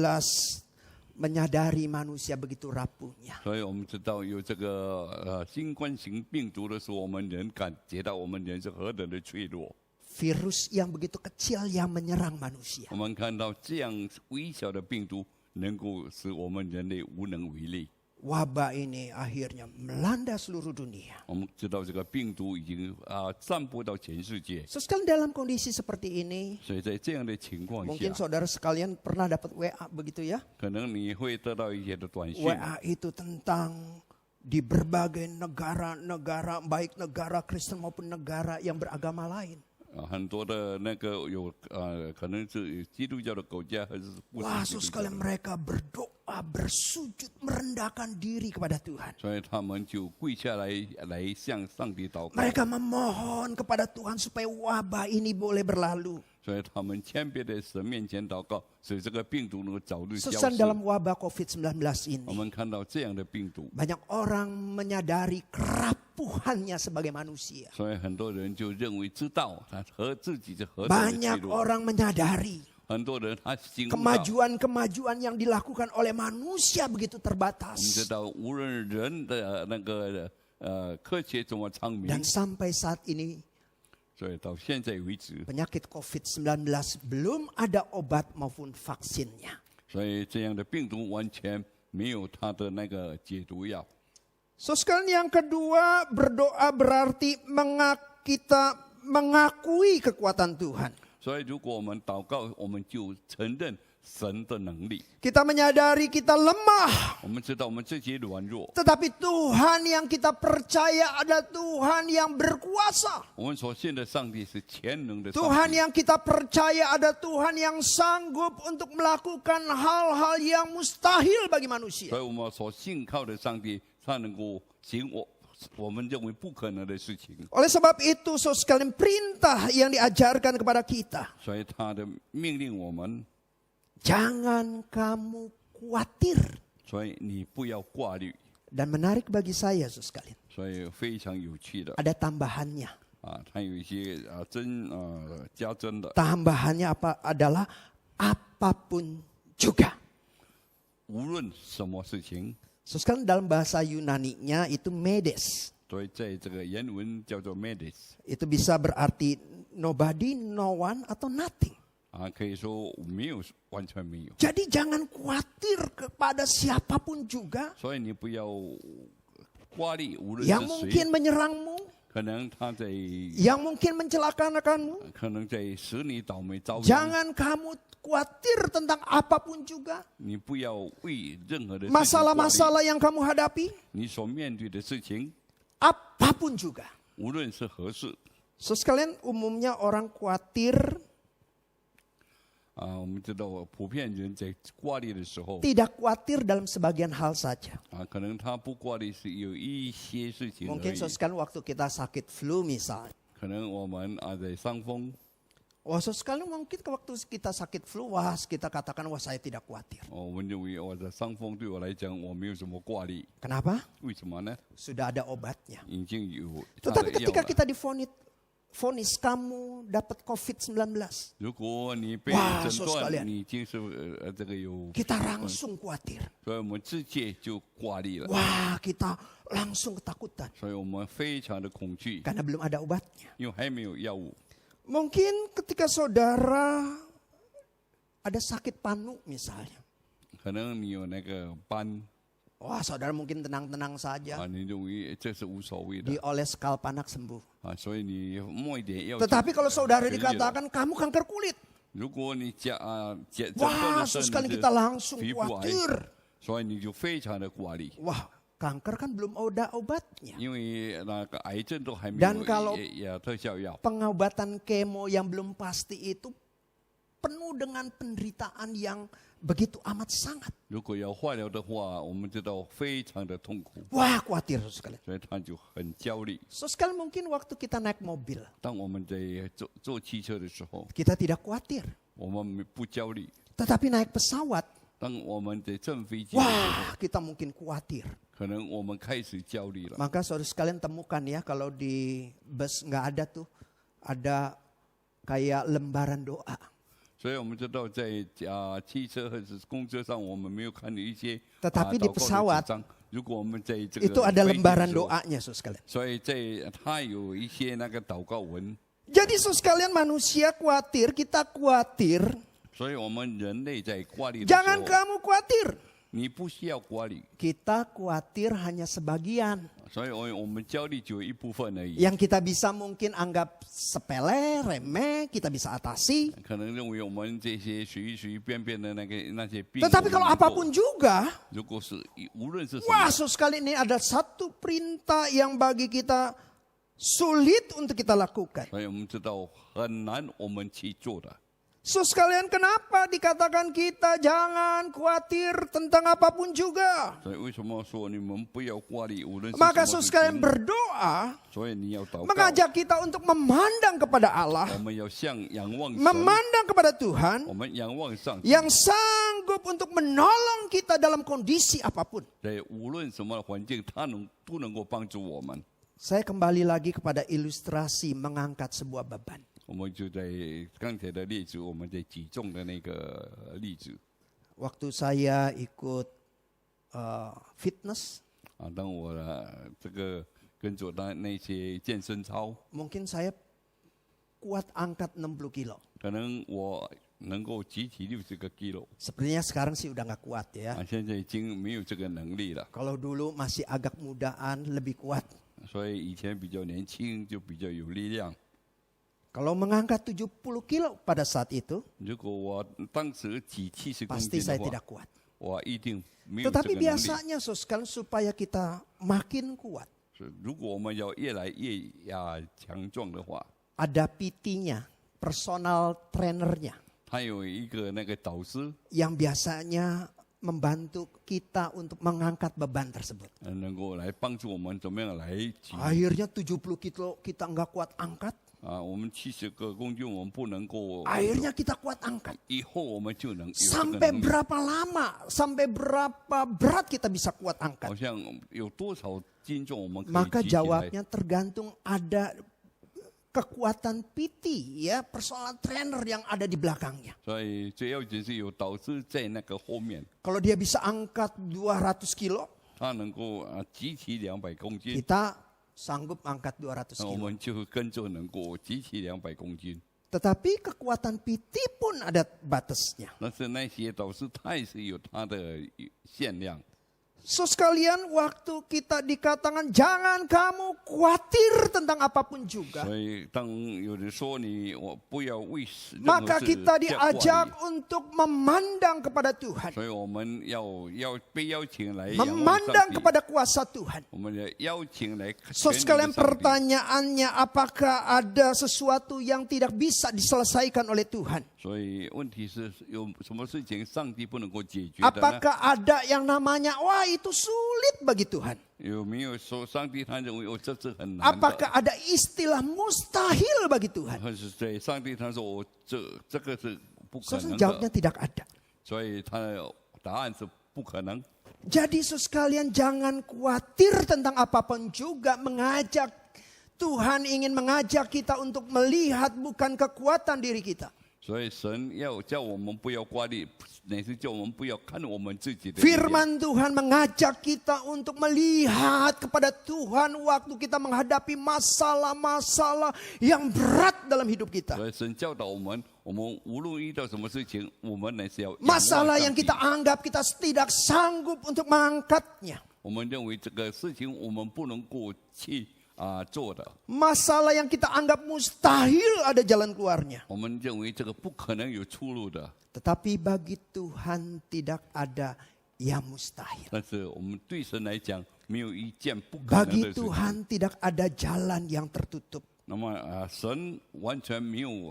menyadari manusia begitu rapuhnya. 所以我们知道有这个新冠型病毒的时候，我们人感觉到我们人是何等的脆弱。 Virus yang begitu kecil yang menyerang manusia. 我们看到这样微小的病毒能够使我们人类无能为力。 Wabah ini akhirnya melanda seluruh dunia. 我们知道这个病毒已经散播到全世界， Sekali dalam kondisi seperti ini, 所以在这样的情况 mungkin 下， saudara sekalian pernah dapat WA begitu ya. 可能你会得到一些的短信， WA itu tentang di berbagai negara-negara, baik negara Kristen maupun negara yang beragama lain. 很多的那个有可能是基督教的国家还是不 Wah, 是基督教 sekalian 的， mereka berdoa, bersujud, merendahkan diri kepada Tuhan. 所以他们就跪下来向上帝祷告， Mereka memohon kepada Tuhan supaya wabah ini boleh berlalu. 所以他们谦卑在神面前祷告，使这个病毒能够早日消 Sesuai 失。 dalam wabah COVID-19 ini, 我们看到这样的病毒， banyak orang menyadari kerapuhannya sebagai manusia. 所以很多人就认为知道他和自己是何等的脆 Banyak 弱， orang menyadari 很多人他心知道。 kemajuan-kemajuan yang dilakukan oleh manusia begitu 我们知 terbatas. 道，无论人的那个科学怎么昌明， Dan sampai saat ini 所以到现在为止， penyakit COVID-19 belum ada obat maupun vaksinnya. 所以这样的病毒完全没有它的那个解毒药。 So sekalian yang kedua, berdoa berarti kita mengakui kekuatan Tuhan. 所以如果我们祷告，我们就承认神的能力。 Kita menyadari kita lemah. 我们知道我们自己软弱， Tetapi Tuhan yang kita percaya adalah Tuhan yang berkuasa. 我们所信的上帝是全能的上 Tuhan 帝。 yang kita percaya ada Tuhan yang sanggup untuk melakukan hal-hal yang mustahil bagi 所 manusia. 以我们所信靠的上帝，他能够行我们认为不可能的事情。 Oleh sebab itu, saudara sekalian, perintah yang diajarkan kepada kita, 所以他的命令我们， jangan kamu khawatir. 所以你不要挂虑。 Dan menarik bagi saya, saudara sekalian, 所以非常有趣的 ada tambahannya. 它有一些加增的， Tambahannya apa? Adalah apapun juga. 无论什么事情， Saudara sekalian, dalam bahasa Yunani-nya itu medes. 所以在这个原文叫做 medis Itu bisa berarti nobody, no one, atau nothing. 可以说没有，完全没有。 Jadi jangan khawatir kepada siapapun juga 所以你不要挂虑，无论 yang 是 mungkin 谁， menyerangmu, 可能他在， yang mungkin mencelakakanmu. 可能在使你倒霉遭殃。 Jangan kamu khawatir tentang apapun juga. 你不要为任何的事情挂虑， Masalah-masalah yang kamu hadapi, 你所面对的事情， apapun juga. 无论是何事 So sekalian, umumnya orang khawatir 我们知道普遍人在挂虑的时候 tidak khawatir dalam sebagian hal saja. 可能他不挂虑是有一些事情而 Mungkin 已 so sekalian waktu kita sakit flu misalnya. 可能我们在伤风， Wah, so sekalian mungkin waktu kita sakit flu, wah kita katakan, wah saya tidak khawatir. 我们认为我的伤风对我来讲我没有什么挂虑， Kenapa? 为什么呢？ Sudah ada obatnya. 已经有它的 Tetapi 药 ketika 了。 kita divonis kamu dapat COVID-19, 如果你被 Wah, 诊 so 断 sekalian 你已经是这个有， kita langsung khawatir. 所以我们直接就挂虑了， Wah, kita langsung ketakutan 所以我们非常的恐惧， karena belum ada obatnya. 因为还没有药物。 Mungkin ketika saudara ada sakit panu misalnya. 可能你有那个斑 Wah, saudara mungkin tenang-tenang saja. 你认为这是无所谓的 Dioles kalpanak sembuh. 所以你抹一点药。 Tetapi kalau saudara 痊愈了 dikatakan kamu kanker kulit. 如果你诊断 Wah, 的是 sekali 你 kita 是 langsung 皮肤癌， khawatir. 所以你就非常的挂虑， Wah, kanker kan belum ada obatnya. 因为那个癌症都还没 Dan kalau 有特效药。 Pengobatan kemo yang belum pasti itu penuh dengan penderitaan yang begitu amat sangat. 如果要化疗的话，我们知道非常的痛苦， Wah, khawatir sekali. 所以他就很焦虑。 So sekali mungkin waktu kita naik mobil, 当我们在坐汽车的时候， kita tidak khawatir. 我们不焦虑； Tetapi naik pesawat, 当我们在乘飞机的时候， wah, kita mungkin khawatir. 可能我们开始焦虑了。 Maka saudara sekalian temukan ya, kalau di bus nggak ada tuh, ada kayak lembaran doa. 所以我们知道，在汽车或者是公车上，我们没有看到一些 Tetapi di 祷告的 pesawat 纸张。如果我们在这个 Itu ada 飞机的 lembaran 时候 doanya, saudara sekalian. 所以在它有一些那个祷告文， Jadi saudara sekalian, manusia khawatir, kita khawatir. 所以我们人类在挂历的时 Jangan 候， kamu khawatir. 你不需要挂历， Kita khawatir hanya sebagian. 所以我们焦虑只有一部分而已。 Yang kita bisa mungkin anggap sepele, remeh, kita bisa atasi. 可能认为我们这些随随便便的那些病， Tetapi 我们 kalau 能够 apapun juga, 如果是无论是什 wah 么， sekali ini ada satu perintah yang bagi kita sulit untuk kita lakukan. 所以我们知道很难我们去做的。 Sekalian kenapa dikatakan kita jangan khawatir tentang apapun juga. 所以为什么说你们不要挂历，无论是 Maka 什么事 sekalian 情？ berdoa 所以你要祷告， mengajak kita untuk memandang kepada Allah, 我们要仰望神， memandang kepada Tuhan 我们仰望上帝， yang sanggup untuk menolong kita dalam kondisi apapun. 在无论什么环境，他都能够帮助我们。 Saya kembali lagi kepada ilustrasi mengangkat sebuah beban. 我们就在刚才的例子，我们在举重的那个例子 Waktu saya ikut fitness, 啊，当我这个跟着那些健身操， mungkin saya kuat angkat 60 kilo. 可能我能够举起60个 kilo， Sepertinya sekarang sih udah nggak kuat ya. 啊，现在已经没有这个能力了。 Kalau dulu masih agak mudaan lebih kuat. 所以以前比较年轻，就比较有力量。 Kalau mengangkat 70 kilo pada saat itu, 如果我当时举70公 pasti 斤 saya 的话 tidak，kuat. 我一定没有这 Tetapi 个能力。 biasanya sekali supaya kita makin kuat, 如果我们要越来越强壮的话， ada PT-nya, personal trainernya, 他有一个那个导师， yang biasanya membantu kita untuk mengangkat beban tersebut. 能够来帮助我们怎么样来举 Akhirnya 70 kilo kita nggak kuat angkat, 啊，我们70个公斤我们不能够， akhirnya kita kuat angkat. 以后我们就能有这个 Sampai 能力。 berapa lama, sampai berapa berat kita bisa kuat 好 angkat. 像有多少斤重我们可 Maka 以举起来？ jawabnya tergantung ada kekuatan PT ya, personal trainer yang ada di belakangnya. 所以最要紧是有导师在那个后面， Kalau dia bisa angkat 200 kilo, 他能够举起200公斤， kita sanggup angkat 200 那我 kilo. 们就跟着能够举起200公斤。 Tetapi kekuatan PT pun ada batasnya. 但是那些导师他也是有他的限量。 So sekalian, waktu kita dikatakan jangan kamu khawatir tentang apapun juga, 所以当有人说你我不要为任 maka 何事 kita 加挂 diajak 虑， untuk memandang kepada Tuhan, 所以我们要被邀请来仰望 memandang 上帝， kepada kuasa Tuhan. 我们的邀请来 So 全 sekalian 能的上帝。 pertanyaannya, apakah ada sesuatu yang tidak bisa diselesaikan oleh Tuhan? 所以问题是有什么事情上帝不能够解决的呢？ Apakah ada yang namanya, wah itu sulit bagi Tuhan? 有没有说上帝他认为这是很难 Apakah 的？ ada istilah mustahil bagi Tuhan? 还是对上帝他说这个是不可 So 能 jawabnya 的， tidak ada. 所以他的答案是不可能。 Jadi sekalian jangan khawatir tentang apapun juga, mengajak Tuhan ingin mengajak kita untuk melihat bukan kekuatan diri kita. 所以神要叫我们不要挂虑，乃是叫我们不要看我们自己的力量。 Firman Tuhan mengajak kita untuk melihat kepada Tuhan waktu kita menghadapi masalah-masalah yang berat dalam hidup kita. 所以神教导我们无论遇到什么事情，我们乃是要仰望 Masalah 上 yang 帝 kita anggap kita tidak sanggup untuk mengangkatnya. 我们认为这个事情我们不能够去做的， Masalah yang kita anggap mustahil ada jalan keluarnya. 我们认为这个不可能有出路的。 Tetapi bagi Tuhan tidak ada yang mustahil. 但是我们对神来讲，没有一件不可能 Bagi 的事情。 Tuhan tidak ada jalan yang tertutup. 那么神完全没有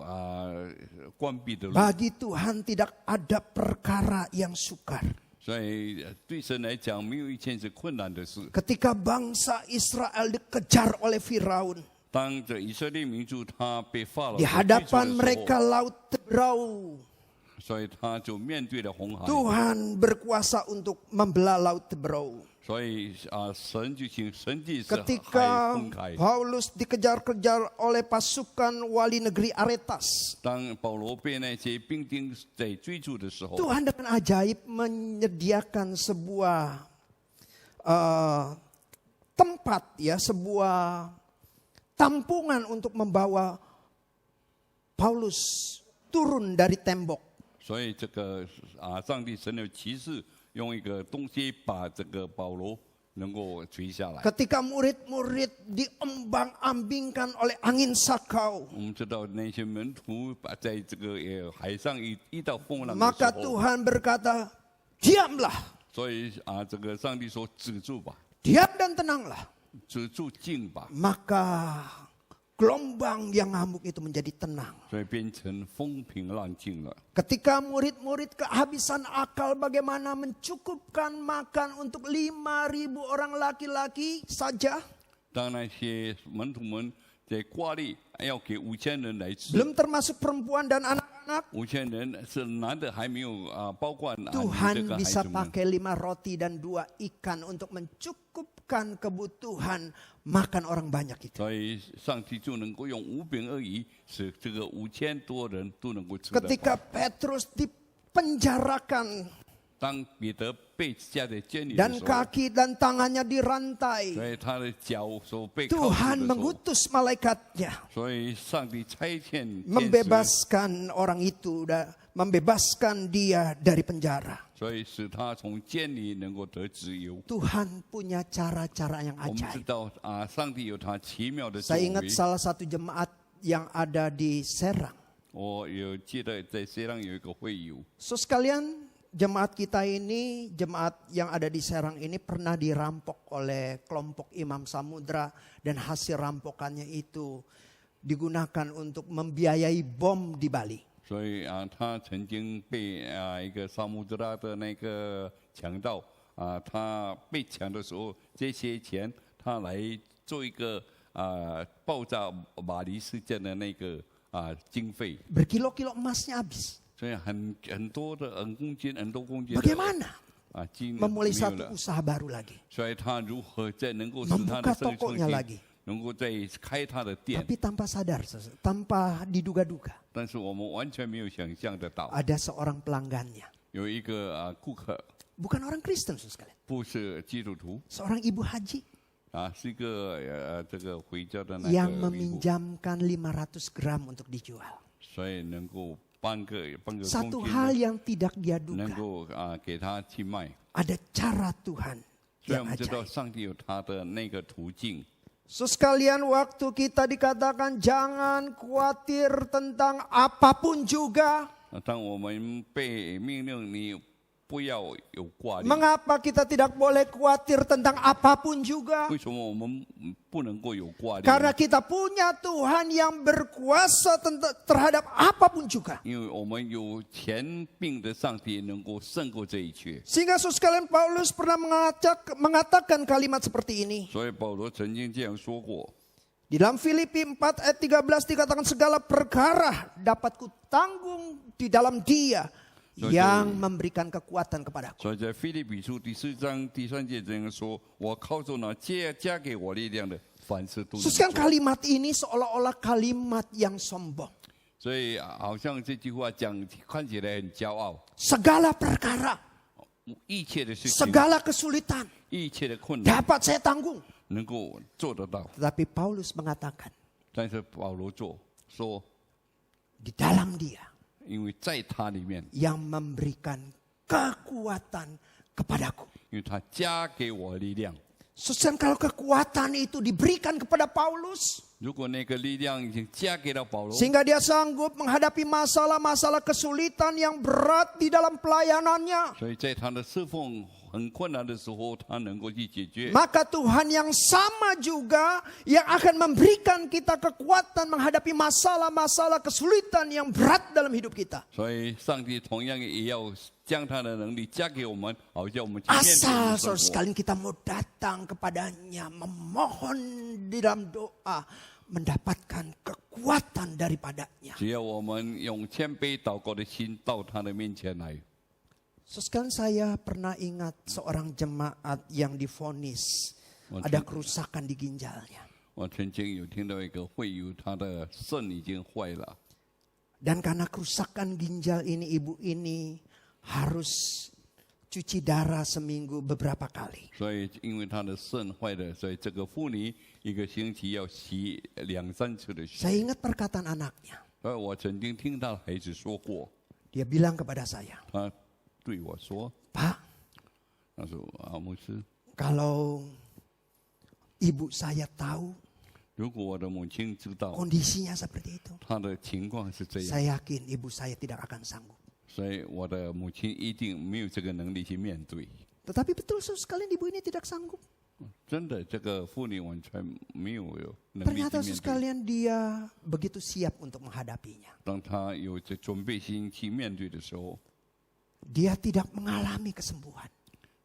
关闭的路， Bagi Tuhan tidak ada perkara yang sukar. 所以对神来讲，没有一件是困难的事。 Ketika bangsa Israel dikejar oleh Firaun, 当着以色列民族他被法老 di 追逐 hadapan 的时 mereka 候， laut Tebrau, 所以他就面对了红海。 Tuhan berkuasa untuk membelah laut Tebrau. 所以神就请神迹使海 Ketika 分开。 Paulus dikejar-kejar oleh pasukan wali negeri Aretas, 当保罗被那些兵丁在追逐的时候， Tuhan dengan ajaib menyediakan sebuah tempat ya, sebuah tampungan untuk membawa Paulus turun dari tembok. 所以这个上帝神有启示，用一个东西把这个保罗能够垂下来。 Ketika murid-murid diombang-ambingkan oleh angin sakau, 我们知道那些门徒在这个海上遇到风浪的 maka 时候， Tuhan berkata, diamlah, 所以这个上帝说止住吧， diam dan tenanglah. 止住静吧， Maka gelombang yang ngamuk itu menjadi tenang. 所以变成风平浪静了。 Ketika murid-murid kehabisan akal bagaimana mencukupkan makan untuk 5.000 orang laki-laki saja, 当那些门徒们在挂历要给5000人来吃， belum termasuk perempuan dan anak-anak, 5000人是男的还没有包括这 Tuhan 个孩 bisa 子们， pakai 5 roti dan 2 ikan untuk mencukupkan kebutuhan makan orang banyak itu. 所以上帝就能够用5饼2鱼，使这个5000多人都能够吃得 Ketika 饱。 Petrus dipenjarakan 当彼得被下在监里的 dan 时候， kaki dan tangannya dirantai, 所以他的脚所被铐住 Tuhan 的时候， mengutus malaikatnya 所以上帝差遣天使， membebaskan orang itu, membebaskan dia dari penjara. 所以使他从监里能够得自由。 Tuhan punya cara-cara yang 我们知 ajaib. 道上帝有他奇妙的作 Saya ingat 为。 salah satu jemaat yang ada di Serang. 我有记得在西上有一个会友， So sekalian, jemaat kita ini, jemaat yang ada di Serang ini pernah dirampok oleh kelompok Imam Samudra dan hasil rampokannya itu digunakan untuk membiayai bom di Bali. 所以他曾经被一个沙姆德拉的那个强盗他被抢的时候，这些钱他来做一个爆炸马尼事件的那个经费， Berkilo-kilo emasnya habis. 所以很多公斤的 Bagaimana 金 memulai 没有 satu 了， usaha baru lagi? 所以他如何再能够使他 Membuka 的生意 tokonya 创 lagi. 新，能够再开他的店， Tapi tanpa sadar, tanpa diduga-duga. 但是我们完全没有想象得到， Ada seorang pelanggannya. 有一个顾客 Bukan orang Kristen, saudara sekalian. 不是基督徒。 Seorang ibu haji 是一个这个回教的那 yang 个渔户， meminjamkan 500 gram untuk dijual. 所以能够半个 Satu 公 hal 斤 yang tidak dia 能 duga. 够给他去卖。 Ada cara Tuhan 所以我 yang 们知道 ajaib. 上帝有他的那个途径。 So sekalian, waktu kita dikatakan jangan khawatir tentang apapun juga. 当我们被命令你不要有挂虑， Mengapa kita tidak boleh khawatir tentang apapun juga? 为什么我们不能够有挂虑？ Karena kita punya Tuhan yang berkuasa terhadap apapun juga. 因为我们有权柄的上帝能够胜过这一切。 Sehingga saudara sekalian, Paulus pernah mengatakan kalimat seperti ini. 所以保罗曾经这样说过。 Di dalam Filipi 4 ayat 13 dikatakan segala perkara dapat kutanggung di dalam Dia yang memberikan kekuatan kepadaku. 所以在腓立比书第4章第3节这样说：“我靠着那加给我力量的，凡事都能 Sekarang 做。 kalimat ini seolah-olah kalimat yang sombong. ”所以好像这句话讲看起来很骄傲， Segala perkara, 一切的事情， segala kesulitan 一切的困难 dapat saya tanggung. 能够做得到。 Tetapi Paulus mengatakan, 但是保罗说， di dalam Dia 因为在他里面， yang memberikan kekuatan kepadaku. 因为他加给我力量。 Sekarang kalau kekuatan itu diberikan kepada Paulus, 如果那个力量已经加给了保罗， sehingga dia sanggup menghadapi masalah-masalah kesulitan yang berat di dalam pelayanannya, 所以在他的侍奉很困难的时候，他能够去解决。 maka Tuhan yang sama juga yang akan memberikan kita kekuatan menghadapi masalah-masalah kesulitan yang berat dalam hidup kita. 所以上帝同样也要将他的能力加给我们，好叫我们去面对我 Asal 们的 saudara 生活。 sekalian kita mau datang kepadanya, memohon di dalam doa, mendapatkan kekuatan daripadanya. 只要我们用谦卑祷告的心到他的面前来。 Sekarang saya pernah ingat seorang jemaat yang divonis ada kerusakan di ginjalnya. 我曾经有听到一个会友，他的肾已经坏了， Dan karena kerusakan ginjal ini, ibu ini harus cuci darah seminggu beberapa kali. 所以因为他的肾坏了，所以这个妇女一个星期要洗2、3次的血。 Saya ingat perkataan anaknya. 而我曾经听到孩子说过， Dia bilang kepada saya, 他对我说 Pak, 他说牧师， kalau ibu saya tahu 如果我的母亲知道 kondisinya seperti itu, 她的情况是这样， saya yakin ibu saya tidak akan sanggup. 所以我的母亲一定没有这个能力去面对。 Tetapi betul sekalian ibu ini tidak sanggup. 真的，这个妇女完全没有能力去 Ternyata 面对。 sekalian dia begitu siap untuk menghadapinya. 当她有这准备心去面对的时候， Dia tidak mengalami kesembuhan.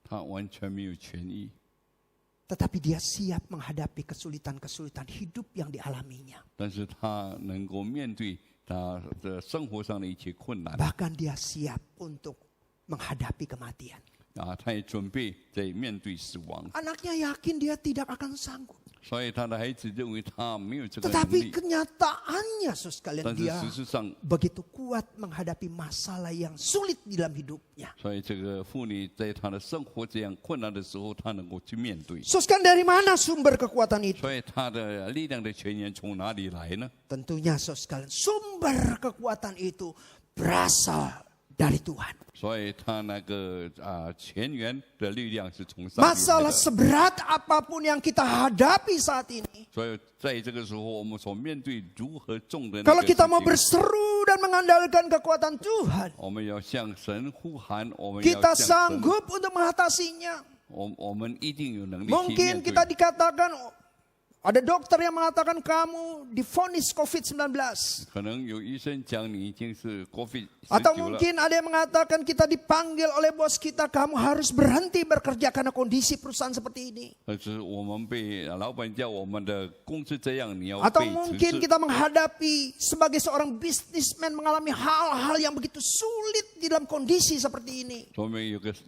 她完全没有痊愈， Tetapi dia siap menghadapi kesulitan-kesulitan hidup yang dialaminya. 但是她能够面对她的生活上的一切困难 Bahkan dia siap untuk menghadapi kematian. 她也准备在面对死亡， Anaknya yakin dia tidak akan sanggup. 所以她的孩子认为她没有这个能 Tetapi 力， kenyataannya, saudara sekalian, 但是 dia 事实上， begitu kuat menghadapi masalah yang sulit di dalam hidupnya. 所以这个妇女在她的生活这样困难的时候，她能够去面对。 Saudara sekalian, dari mana sumber kekuatan itu? 所以她的力量的泉源从哪里来呢？ Tentunya saudara sekalian, sumber kekuatan itu berasal dari Tuhan. 所以她那个泉源的力量是从上帝来 Masalah 的。 seberat apapun yang kita hadapi saat ini, 所以在这个时候，我们所面对如何重的那 kalau 个 kita 事 mau 情， berseru dan mengandalkan kekuatan Tuhan, 我们要向神呼喊，我们要 kita 向神， sanggup untuk mengatasinya. 我们一定有能力去 Mungkin 面对 kita。dikatakan, ada dokter yang mengatakan kamu divonis COVID-19. 可能有医生讲你已经是 COVID-19 Atau 了， mungkin ada yang mengatakan kita dipanggil oleh bos kita, kamu harus berhenti bekerja karena kondisi perusahaan seperti ini. 但是我们被老板叫我们的公司这样，你要 Atau 被辞 mungkin 职。 kita menghadapi sebagai seorang businessman mengalami hal-hal yang begitu sulit di dalam kondisi seperti ini. 我们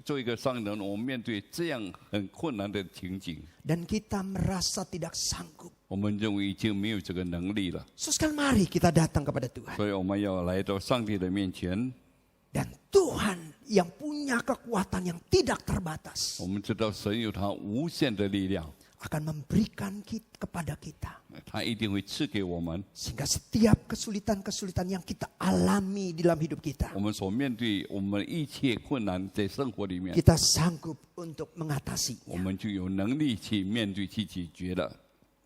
做一个商人，我们面对这样很困难的情景， Dan kita merasa tidak sanggup. 我们认为已经没有这个能力了， So sekali mari kita datang kepada Tuhan. 所以我们要来到上帝的面前。 Dan Tuhan yang punya kekuatan yang tidak terbatas 我们知道神有他无限的力量， akan memberikan kepada kita. 他一定会赐给我们。 Sehingga setiap kesulitan-kesulitan yang kita alami di dalam hidup kita, 我们所面对我们一切困难在生活里面， kita sanggup untuk 我 mengatasinya. 们就有能力去面对、去解决了。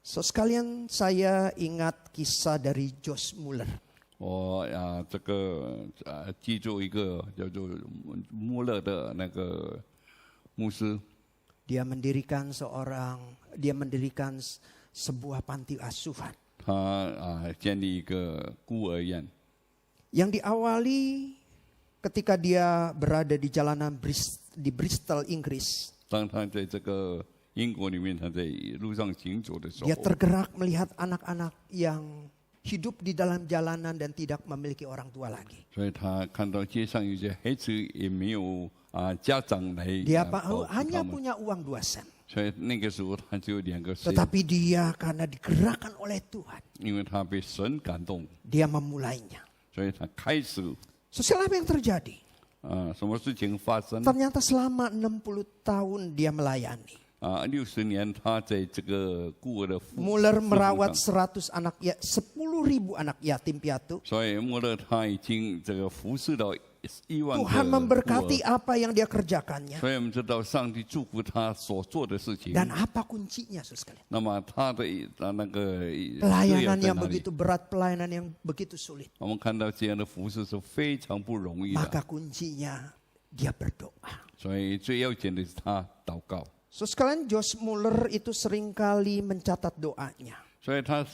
So sekalian, saya ingat kisah dari Josh Muller. 我这个记住一个叫做穆勒的那个牧师， Dia mendirikan sebuah panti asuhan 他建立一个孤儿院， yang diawali ketika dia berada di jalanan di Bristol, Inggris. 当他在这个英国里面，他在路上行走的时候 Dia， tergerak melihat anak-anak yang hidup di dalam jalanan dan tidak memiliki orang tua lagi. 所以他看到街上有些孩子也没有家长来 Dia 保护 hanya 他们， punya uang 2 sen. 所以那个时候他只有2个sen， Tetapi dia karena digerakkan oleh Tuhan, 因为他被神感动， dia memulainya. 所以他开始 Sosial apa yang terjadi? 什么事情发生？ Ternyata selama 60 tahun dia melayani. 60年他在这个孤儿的服 Muller 服务 merawat 上 10 10.000 anak yatim piatu. 所以穆勒他已经这个服侍到1万 Tuhan 个孤 memberkati 儿， apa yang dia kerjakannya. 所以我们知道上帝祝福他所做的事情。 Dan apa kuncinya, saudara sekalian? 那么他的那个 Pelayanan 在 yang 哪里？ begitu berat, pelayanan yang begitu sulit. 我们看到这样的服侍是非常不容易的， Maka kuncinya dia berdoa. 所以最要紧的是他祷告。 So sekalian, Josh Muller itu seringkali mencatat doanya. 所以他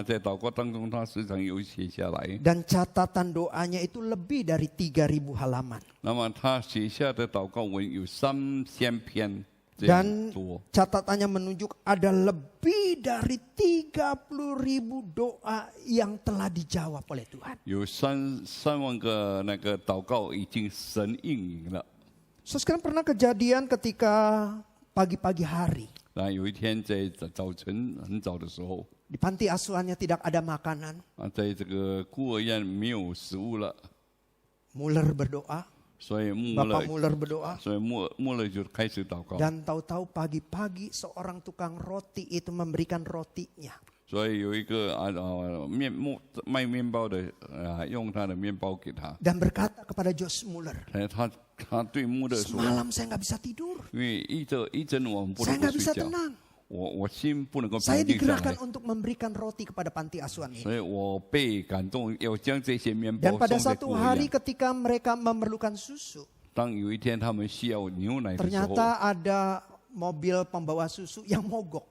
在祷告当中，他时常有写下来。 Dan catatan doanya itu lebih dari 3.000 halaman. 那么他写下的祷告文有3000篇这样 Dan 多， catatannya menunjuk ada lebih dari 30.000 doa yang telah dijawab oleh Tuhan. 有3万个那个祷告已经神应允了。 So sekarang pernah kejadian ketika pagi-pagi hari 那有一天在早晨很早的时候， di panti asuhannya tidak ada makanan. 在这个孤儿院没有食物了， Muller berdoa, 所以穆 Bapak 勒， Muller berdoa. 所以穆勒就开始祷告。 Dan tahu-tahu pagi-pagi seorang tukang roti itu memberikan rotinya. 所以有一个卖面包的用他的面包给他， dan berkata kepada Josh Muller, 他对穆勒说， semalam saya nggak bisa tidur, 因为一整晚不 saya 能够 nggak 睡 bisa 觉， tenang. 我心不能够 Saya 平静下来 digerakkan，untuk memberikan roti kepada panti asuhan ini. 所以我被感动，要将这些面包 Dan pada 送给 satu 孤儿 hari 院。 ketika mereka memerlukan susu, 当有一天他们需要牛奶的时候， ternyata ada mobil pembawa susu yang mogok.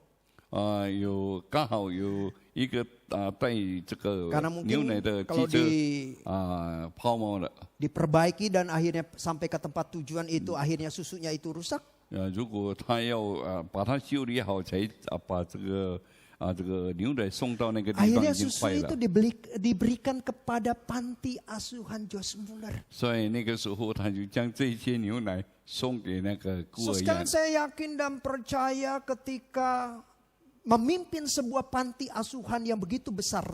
刚好有一个带这个 Karena mungkin 牛奶的 kalau 汽车 di 抛锚了。 diperbaiki dan akhirnya sampai ke tempat tujuan itu akhirnya susunya itu rusak, 如果他要把它修理好，才把这个牛奶送到那个地方 akhirnya 已经 susu 坏 itu 了。 diberikan kepada panti asuhan Josh Muller. 所以那个时候他就将这些牛奶送给那个孤儿 Sekarang 院。 saya yakin dan percaya ketika memimpin sebuah panti asuhan yang begitu besar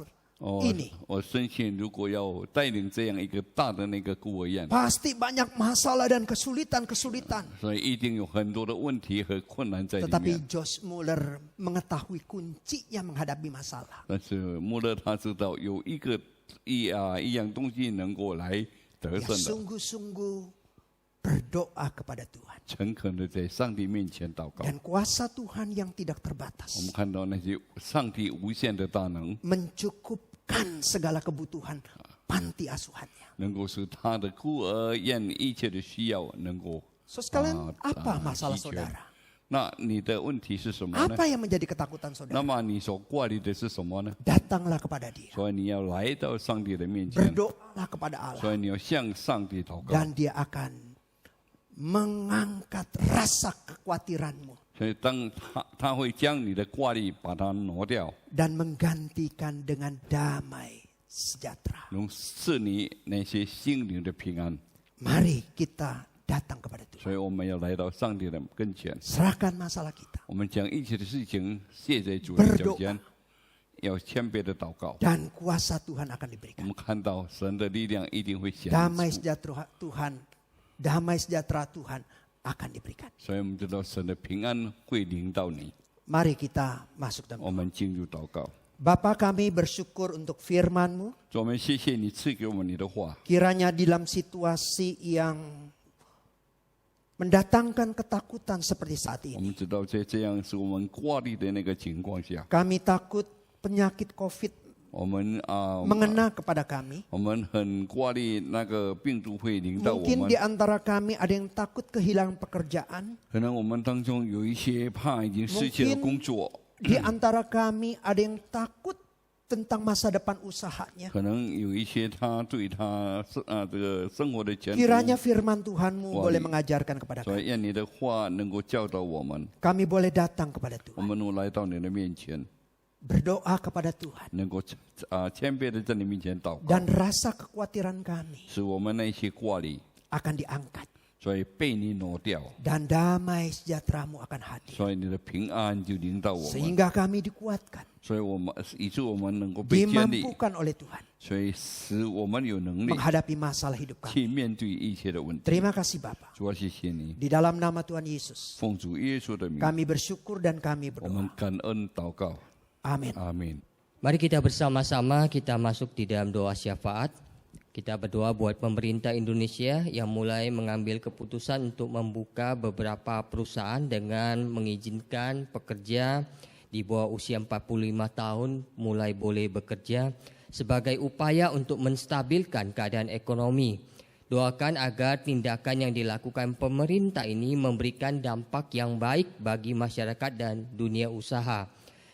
ini, 我深信，如果要带领这样一个大的那个孤儿院， pasti banyak masalah dan kesulitan-kesulitan. 所以一定有很多的问题和困难在里 Tetapi 面。 Josh Muller mengetahui kuncinya menghadapi masalah. 但是穆勒他知道有一样东西能够来得 Dia 胜的， sungguh-sungguh berdoa kepada Tuhan. 诚恳的在上帝面前祷告。 Dan kuasa Tuhan yang tidak 我们 terbatas 看到那些上帝无限的大能， mencukupkan segala kebutuhan panti asuhannya. 能够使他的孤儿院一切的需要能够 So sekalian, apa masalah 齐全。 saudara? 那你的问题是什么呢？ Apa yang menjadi ketakutan 那 saudara? 么你所挂虑的是什么呢？ Datanglah kepada dia. 所以你要来到上帝的面前， Berdoalah kepada Allah. 所以你要向上帝祷告， Dan dia akan mengangkat rasa kekhawatiranmu 所以当他会将你的挂虑把它挪掉， dan menggantikan dengan damai sejahtera. 能赐你那些心灵的平安。 Mari kita datang kepada Tuhan. 所以我们要来到上帝的跟前， Serahkan masalah kita. 我们将一切的事情卸在主的脚前，要谦卑的祷告。 Dan kuasa Tuhan akan 我 diberikan. 们看到神的力量一定会显 Damai 出， sejahtera Tuhan, damai sejahtera Tuhan akan diberikan. 所以我们知道神的平安会临到你。 Mari kita masuk dalam. 我们进入祷告， Bapa, kami bersyukur untuk firman-Mu. 主，我们谢谢你赐给我们你的话。 Kiranya di dalam situasi yang mendatangkan ketakutan seperti saat 我 ini. 们知道在这样使我们挂虑的那个情况下， Kami takut penyakit COVID 我们mengena kepada kami. 我们很挂虑那个病毒会临到我 Mungkin 们 di。antara kami ada yang takut kehilangan pekerjaan. 可能我们当中有一些怕已经失去了工作， Di antara kami ada yang takut tentang masa depan usahanya. 可能有一些他对他这个生活的前途。 Kiranya firman Tuhan-Mu Wah, boleh mengajarkan kepada 所 kami. 以愿你的话能够教导我们， Kami boleh datang kepada 我 Tuhan. 们能来到你的面前， Berdoa kepada Tuhan. 能够谦卑的在你面前祷告， Dan rasa kekhawatiran kami 使我们那些挂虑， akan diangkat. 所以被你挪掉， Dan damai sejahtera-Mu akan hadir. 所以你的平安就临到我们， Sehingga kami dikuatkan. 所以以致我们能够被建立， Dimampukan oleh Tuhan 所以使我们有能力 menghadapi masalah hidup kami. 去面对一切的问题。 Terima kasih Bapa. 主啊，谢谢你， Di dalam nama Tuhan Yesus, 奉主耶稣的名， kami bersyukur dan kami 我们 berdoa. 感恩祷告， Amin. 阿门。 Mari kita bersama-sama kita masuk di dalam doa syafaat. Kita berdoa buat pemerintah Indonesia yang mulai mengambil keputusan untuk membuka beberapa perusahaan dengan mengizinkan pekerja di bawah usia 45 tahun mulai boleh bekerja sebagai upaya untuk menstabilkan keadaan ekonomi. Doakan agar tindakan yang dilakukan pemerintah ini memberikan dampak yang baik bagi masyarakat dan dunia usaha.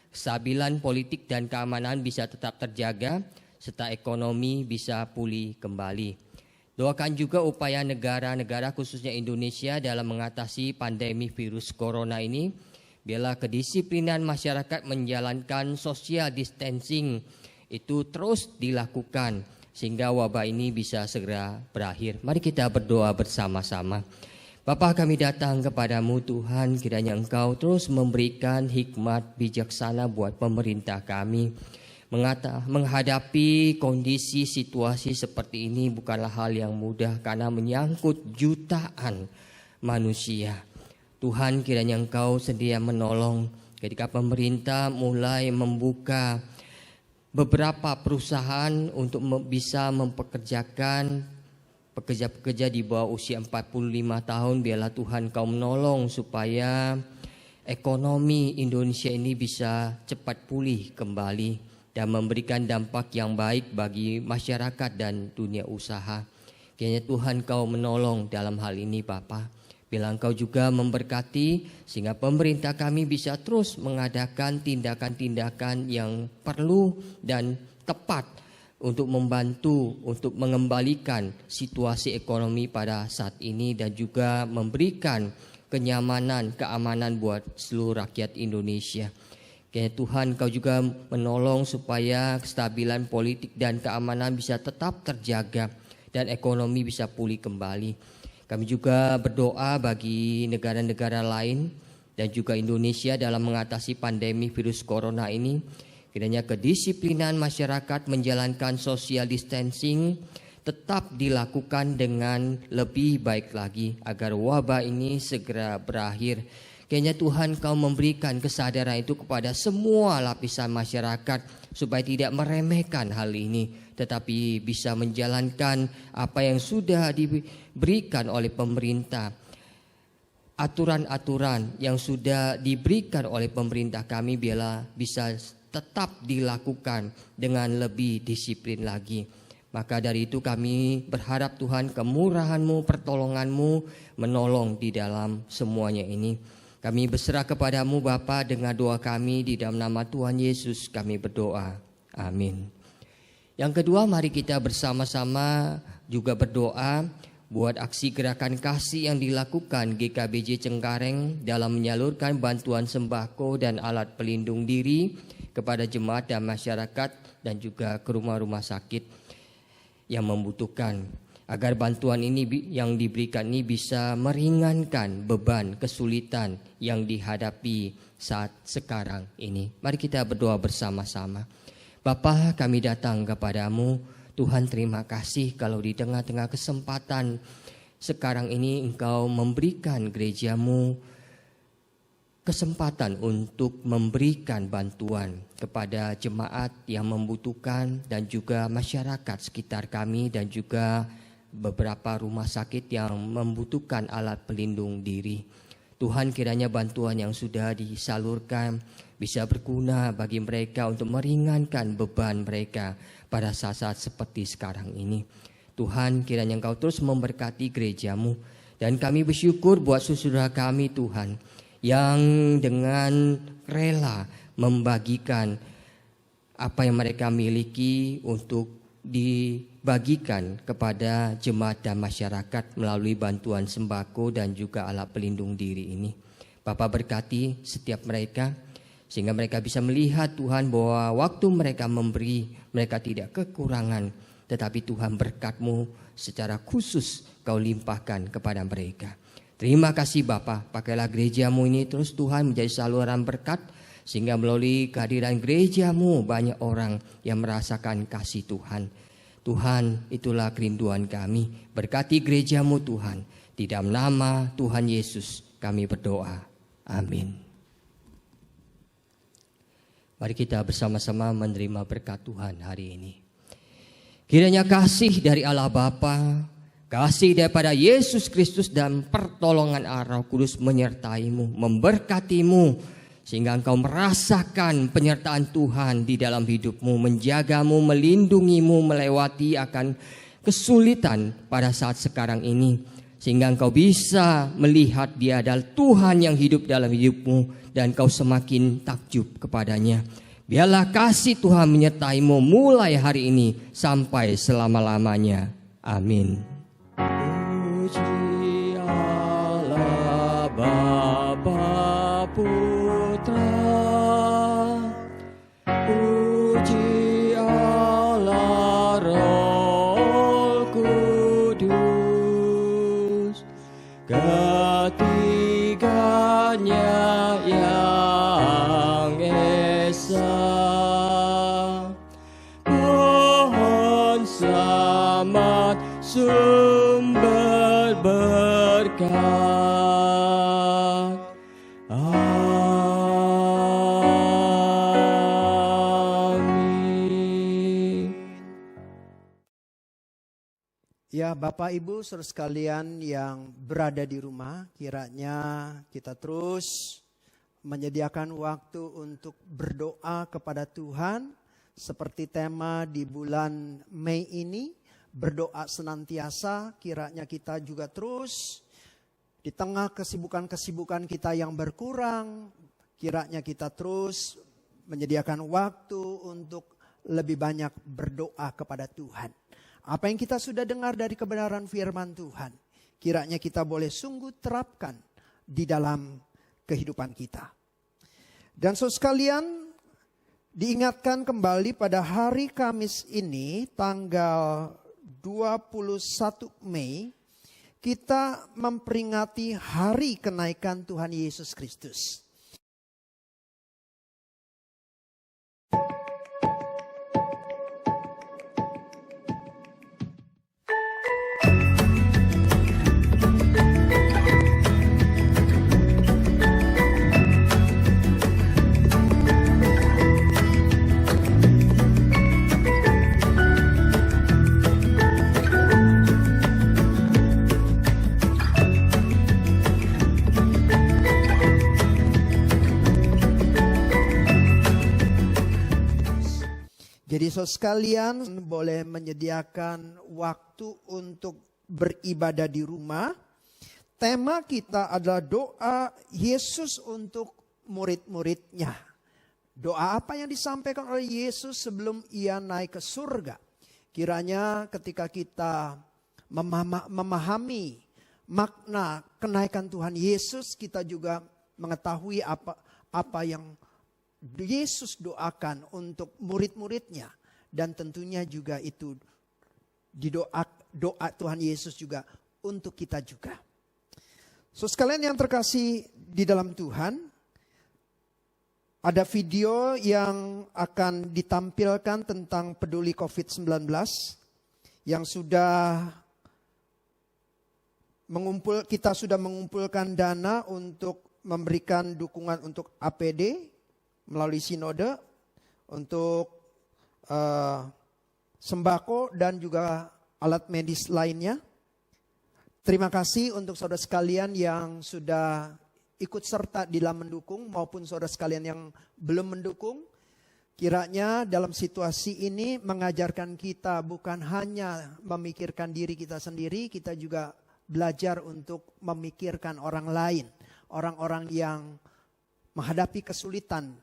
Kestabilan politik dan keamanan bisa tetap terjaga serta ekonomi bisa pulih kembali. Doakan juga upaya negara-negara khususnya Indonesia dalam mengatasi pandemi virus corona ini. Biarlah kedisiplinan masyarakat menjalankan social distancing itu terus dilakukan sehingga wabah ini bisa segera berakhir. Mari kita berdoa bersama-sama. Bapa, kami datang kepadamu Tuhan, kiranya Engkau terus memberikan hikmat bijaksana buat pemerintah kami. Menghadapi kondisi situasi seperti ini bukanlah hal yang mudah karena menyangkut jutaan manusia. Tuhan, kiranya Engkau sedia menolong ketika pemerintah mulai membuka beberapa perusahaan untuk bisa mempekerjakan pekerja-pekerja di bawah usia 45 tahun. Biarlah Tuhan Kau menolong supaya ekonomi Indonesia ini bisa cepat pulih kembali dan memberikan dampak yang baik bagi masyarakat dan dunia usaha. Kiranya Tuhan Kau menolong dalam hal ini Bapa. Biarlah Engkau juga memberkati sehingga pemerintah kami bisa terus mengadakan tindakan-tindakan yang perlu dan tepat untuk membantu, untuk mengembalikan situasi ekonomi pada saat ini dan juga memberikan kenyamanan, keamanan buat seluruh rakyat Indonesia. Kiranya Tuhan Kau juga menolong supaya kestabilan politik dan keamanan bisa tetap terjaga dan ekonomi bisa pulih kembali. Kami juga berdoa bagi negara-negara lain dan juga Indonesia dalam mengatasi pandemi virus corona ini. Kiranya kedisiplinan masyarakat menjalankan social distancing tetap dilakukan dengan lebih baik lagi agar wabah ini segera berakhir. Kiranya Tuhan Kau memberikan kesadaran itu kepada semua lapisan masyarakat supaya tidak meremehkan hal ini, tetapi bisa menjalankan apa yang sudah diberikan oleh pemerintah. Aturan-aturan yang sudah diberikan oleh pemerintah kami biarlah bisa tetap dilakukan dengan lebih disiplin lagi. Maka dari itu kami berharap Tuhan kemurahan-Mu, pertolongan-Mu menolong di dalam semuanya ini. Kami berserah kepada-Mu Bapa dengan doa kami di dalam nama Tuhan Yesus kami berdoa. Amin. Yang kedua, mari kita bersama-sama juga berdoa buat aksi gerakan kasih yang dilakukan GKBJ Cengkareng dalam menyalurkan bantuan sembako dan alat pelindung diri kepada jemaat dan masyarakat dan juga ke rumah-rumah sakit yang membutuhkan. Agar bantuan ini yang diberikan ini bisa meringankan beban kesulitan yang dihadapi saat sekarang ini. Mari kita berdoa bersama-sama. Bapa, kami datang kepada-Mu. Tuhan, terima kasih kalau di tengah-tengah kesempatan sekarang ini Engkau memberikan gereja-Mu kesempatan untuk memberikan bantuan kepada jemaat yang membutuhkan dan juga masyarakat sekitar kami dan juga beberapa rumah sakit yang membutuhkan alat pelindung diri. Tuhan, kiranya bantuan yang sudah disalurkan bisa berguna bagi mereka untuk meringankan beban mereka pada saat-saat seperti sekarang ini. Tuhan, kiranya Engkau terus memberkati gereja-Mu. Dan kami bersyukur buat saudara kami Tuhan yang dengan rela membagikan apa yang mereka miliki untuk dibagikan kepada jemaat dan masyarakat melalui bantuan sembako dan juga alat pelindung diri ini. Bapa, berkati setiap mereka sehingga mereka bisa melihat Tuhan bahwa waktu mereka memberi mereka tidak kekurangan, tetapi Tuhan berkat-Mu secara khusus Kau limpahkan kepada mereka. Terima kasih Bapa, pakailah gereja-Mu ini terus Tuhan menjadi saluran berkat sehingga melalui kehadiran gereja-Mu banyak orang yang merasakan kasih Tuhan. Tuhan, itulah kerinduan kami. Berkati gereja-Mu Tuhan. Di dalam nama Tuhan Yesus kami berdoa. Amin. Mari kita bersama-sama menerima berkat Tuhan hari ini. Kiranya kasih dari Allah Bapa, kasih daripada Yesus Kristus dan pertolongan Roh Kudus menyertai-Mu, memberkati-Mu, sehingga engkau merasakan penyertaan Tuhan di dalam hidup-Mu, menjaga-Mu, melindungi-Mu, melewati akan kesulitan pada saat sekarang ini. Sehingga engkau bisa melihat Dia adalah Tuhan yang hidup dalam hidup-Mu dan engkau semakin takjub kepadanya. Biarlah kasih Tuhan menyertai-Mu mulai hari ini sampai selama-lamanya. Amin. Puji Allah Bapa Putra, puji Allah Roh Kudus, ketiganya yang esa. Pohon selamat sumber berkat. Amin. Ya, Bapak Ibu saudara sekalian yang berada di rumah, kiranya kita terus menyediakan waktu untuk berdoa kepada Tuhan. Seperti tema di bulan Mei ini, berdoa senantiasa. Kiranya kita juga terus di tengah kesibukan-kesibukan kita yang berkurang, kiranya kita terus menyediakan waktu untuk lebih banyak berdoa kepada Tuhan. Apa yang kita sudah dengar dari kebenaran firman Tuhan, kiranya kita boleh sungguh terapkan di dalam kehidupan kita. Dan saudara sekalian, diingatkan kembali pada hari Kamis ini, tanggal 21 Mei, kita memperingati hari kenaikan Tuhan Yesus Kristus. Jadi saudara sekalian boleh menyediakan waktu untuk beribadah di rumah. Tema kita adalah doa Yesus untuk murid-muridnya. Doa apa yang disampaikan oleh Yesus sebelum ia naik ke surga. Kiranya ketika kita memahami makna kenaikan Tuhan Yesus, kita juga mengetahui apa yang Yesus doakan untuk murid-muridnya, dan tentunya juga itu doa Tuhan Yesus juga untuk kita juga. So sekalian yang terkasih di dalam Tuhan, ada video yang akan ditampilkan tentang peduli COVID-19 yang kita sudah mengumpulkan dana untuk memberikan dukungan untuk APD melalui sinode, untuk sembako dan juga alat medis lainnya. Terima kasih untuk saudara sekalian yang sudah ikut serta di dalam mendukung maupun saudara sekalian yang belum mendukung. Kiranya dalam situasi ini mengajarkan kita bukan hanya memikirkan diri kita sendiri, kita juga belajar untuk memikirkan orang lain, orang-orang yang menghadapi kesulitan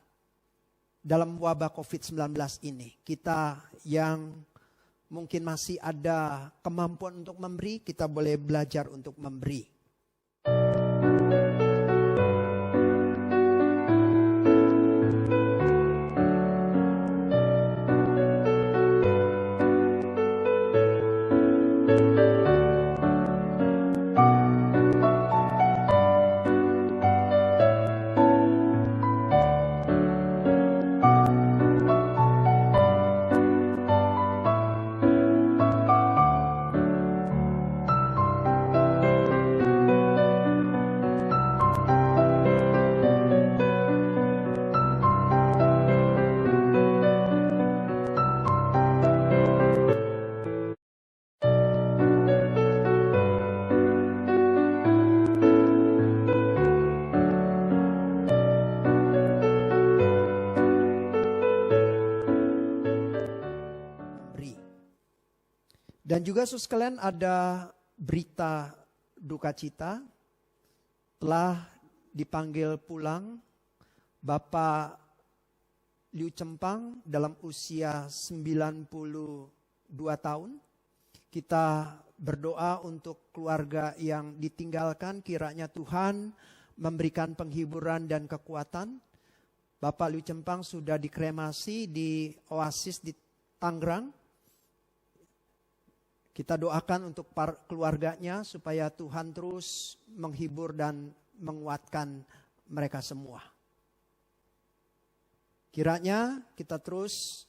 dalam wabah COVID-19 ini. Kita yang mungkin masih ada kemampuan untuk memberi, kita boleh belajar untuk memberi. Dan juga saudara sekalian ada berita duka cita, telah dipanggil pulang Bapak Liu Cempang dalam usia 92 tahun. Kita berdoa untuk keluarga yang ditinggalkan, kiranya Tuhan memberikan penghiburan dan kekuatan. Bapak Liu Cempang sudah dikremasi di Oasis di Tangerang. Kita doakan untuk keluarganya supaya Tuhan terus menghibur dan menguatkan mereka semua. Kiranya kita terus,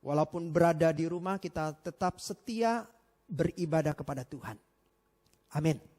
walaupun berada di rumah, kita tetap setia beribadah kepada Tuhan. Amin.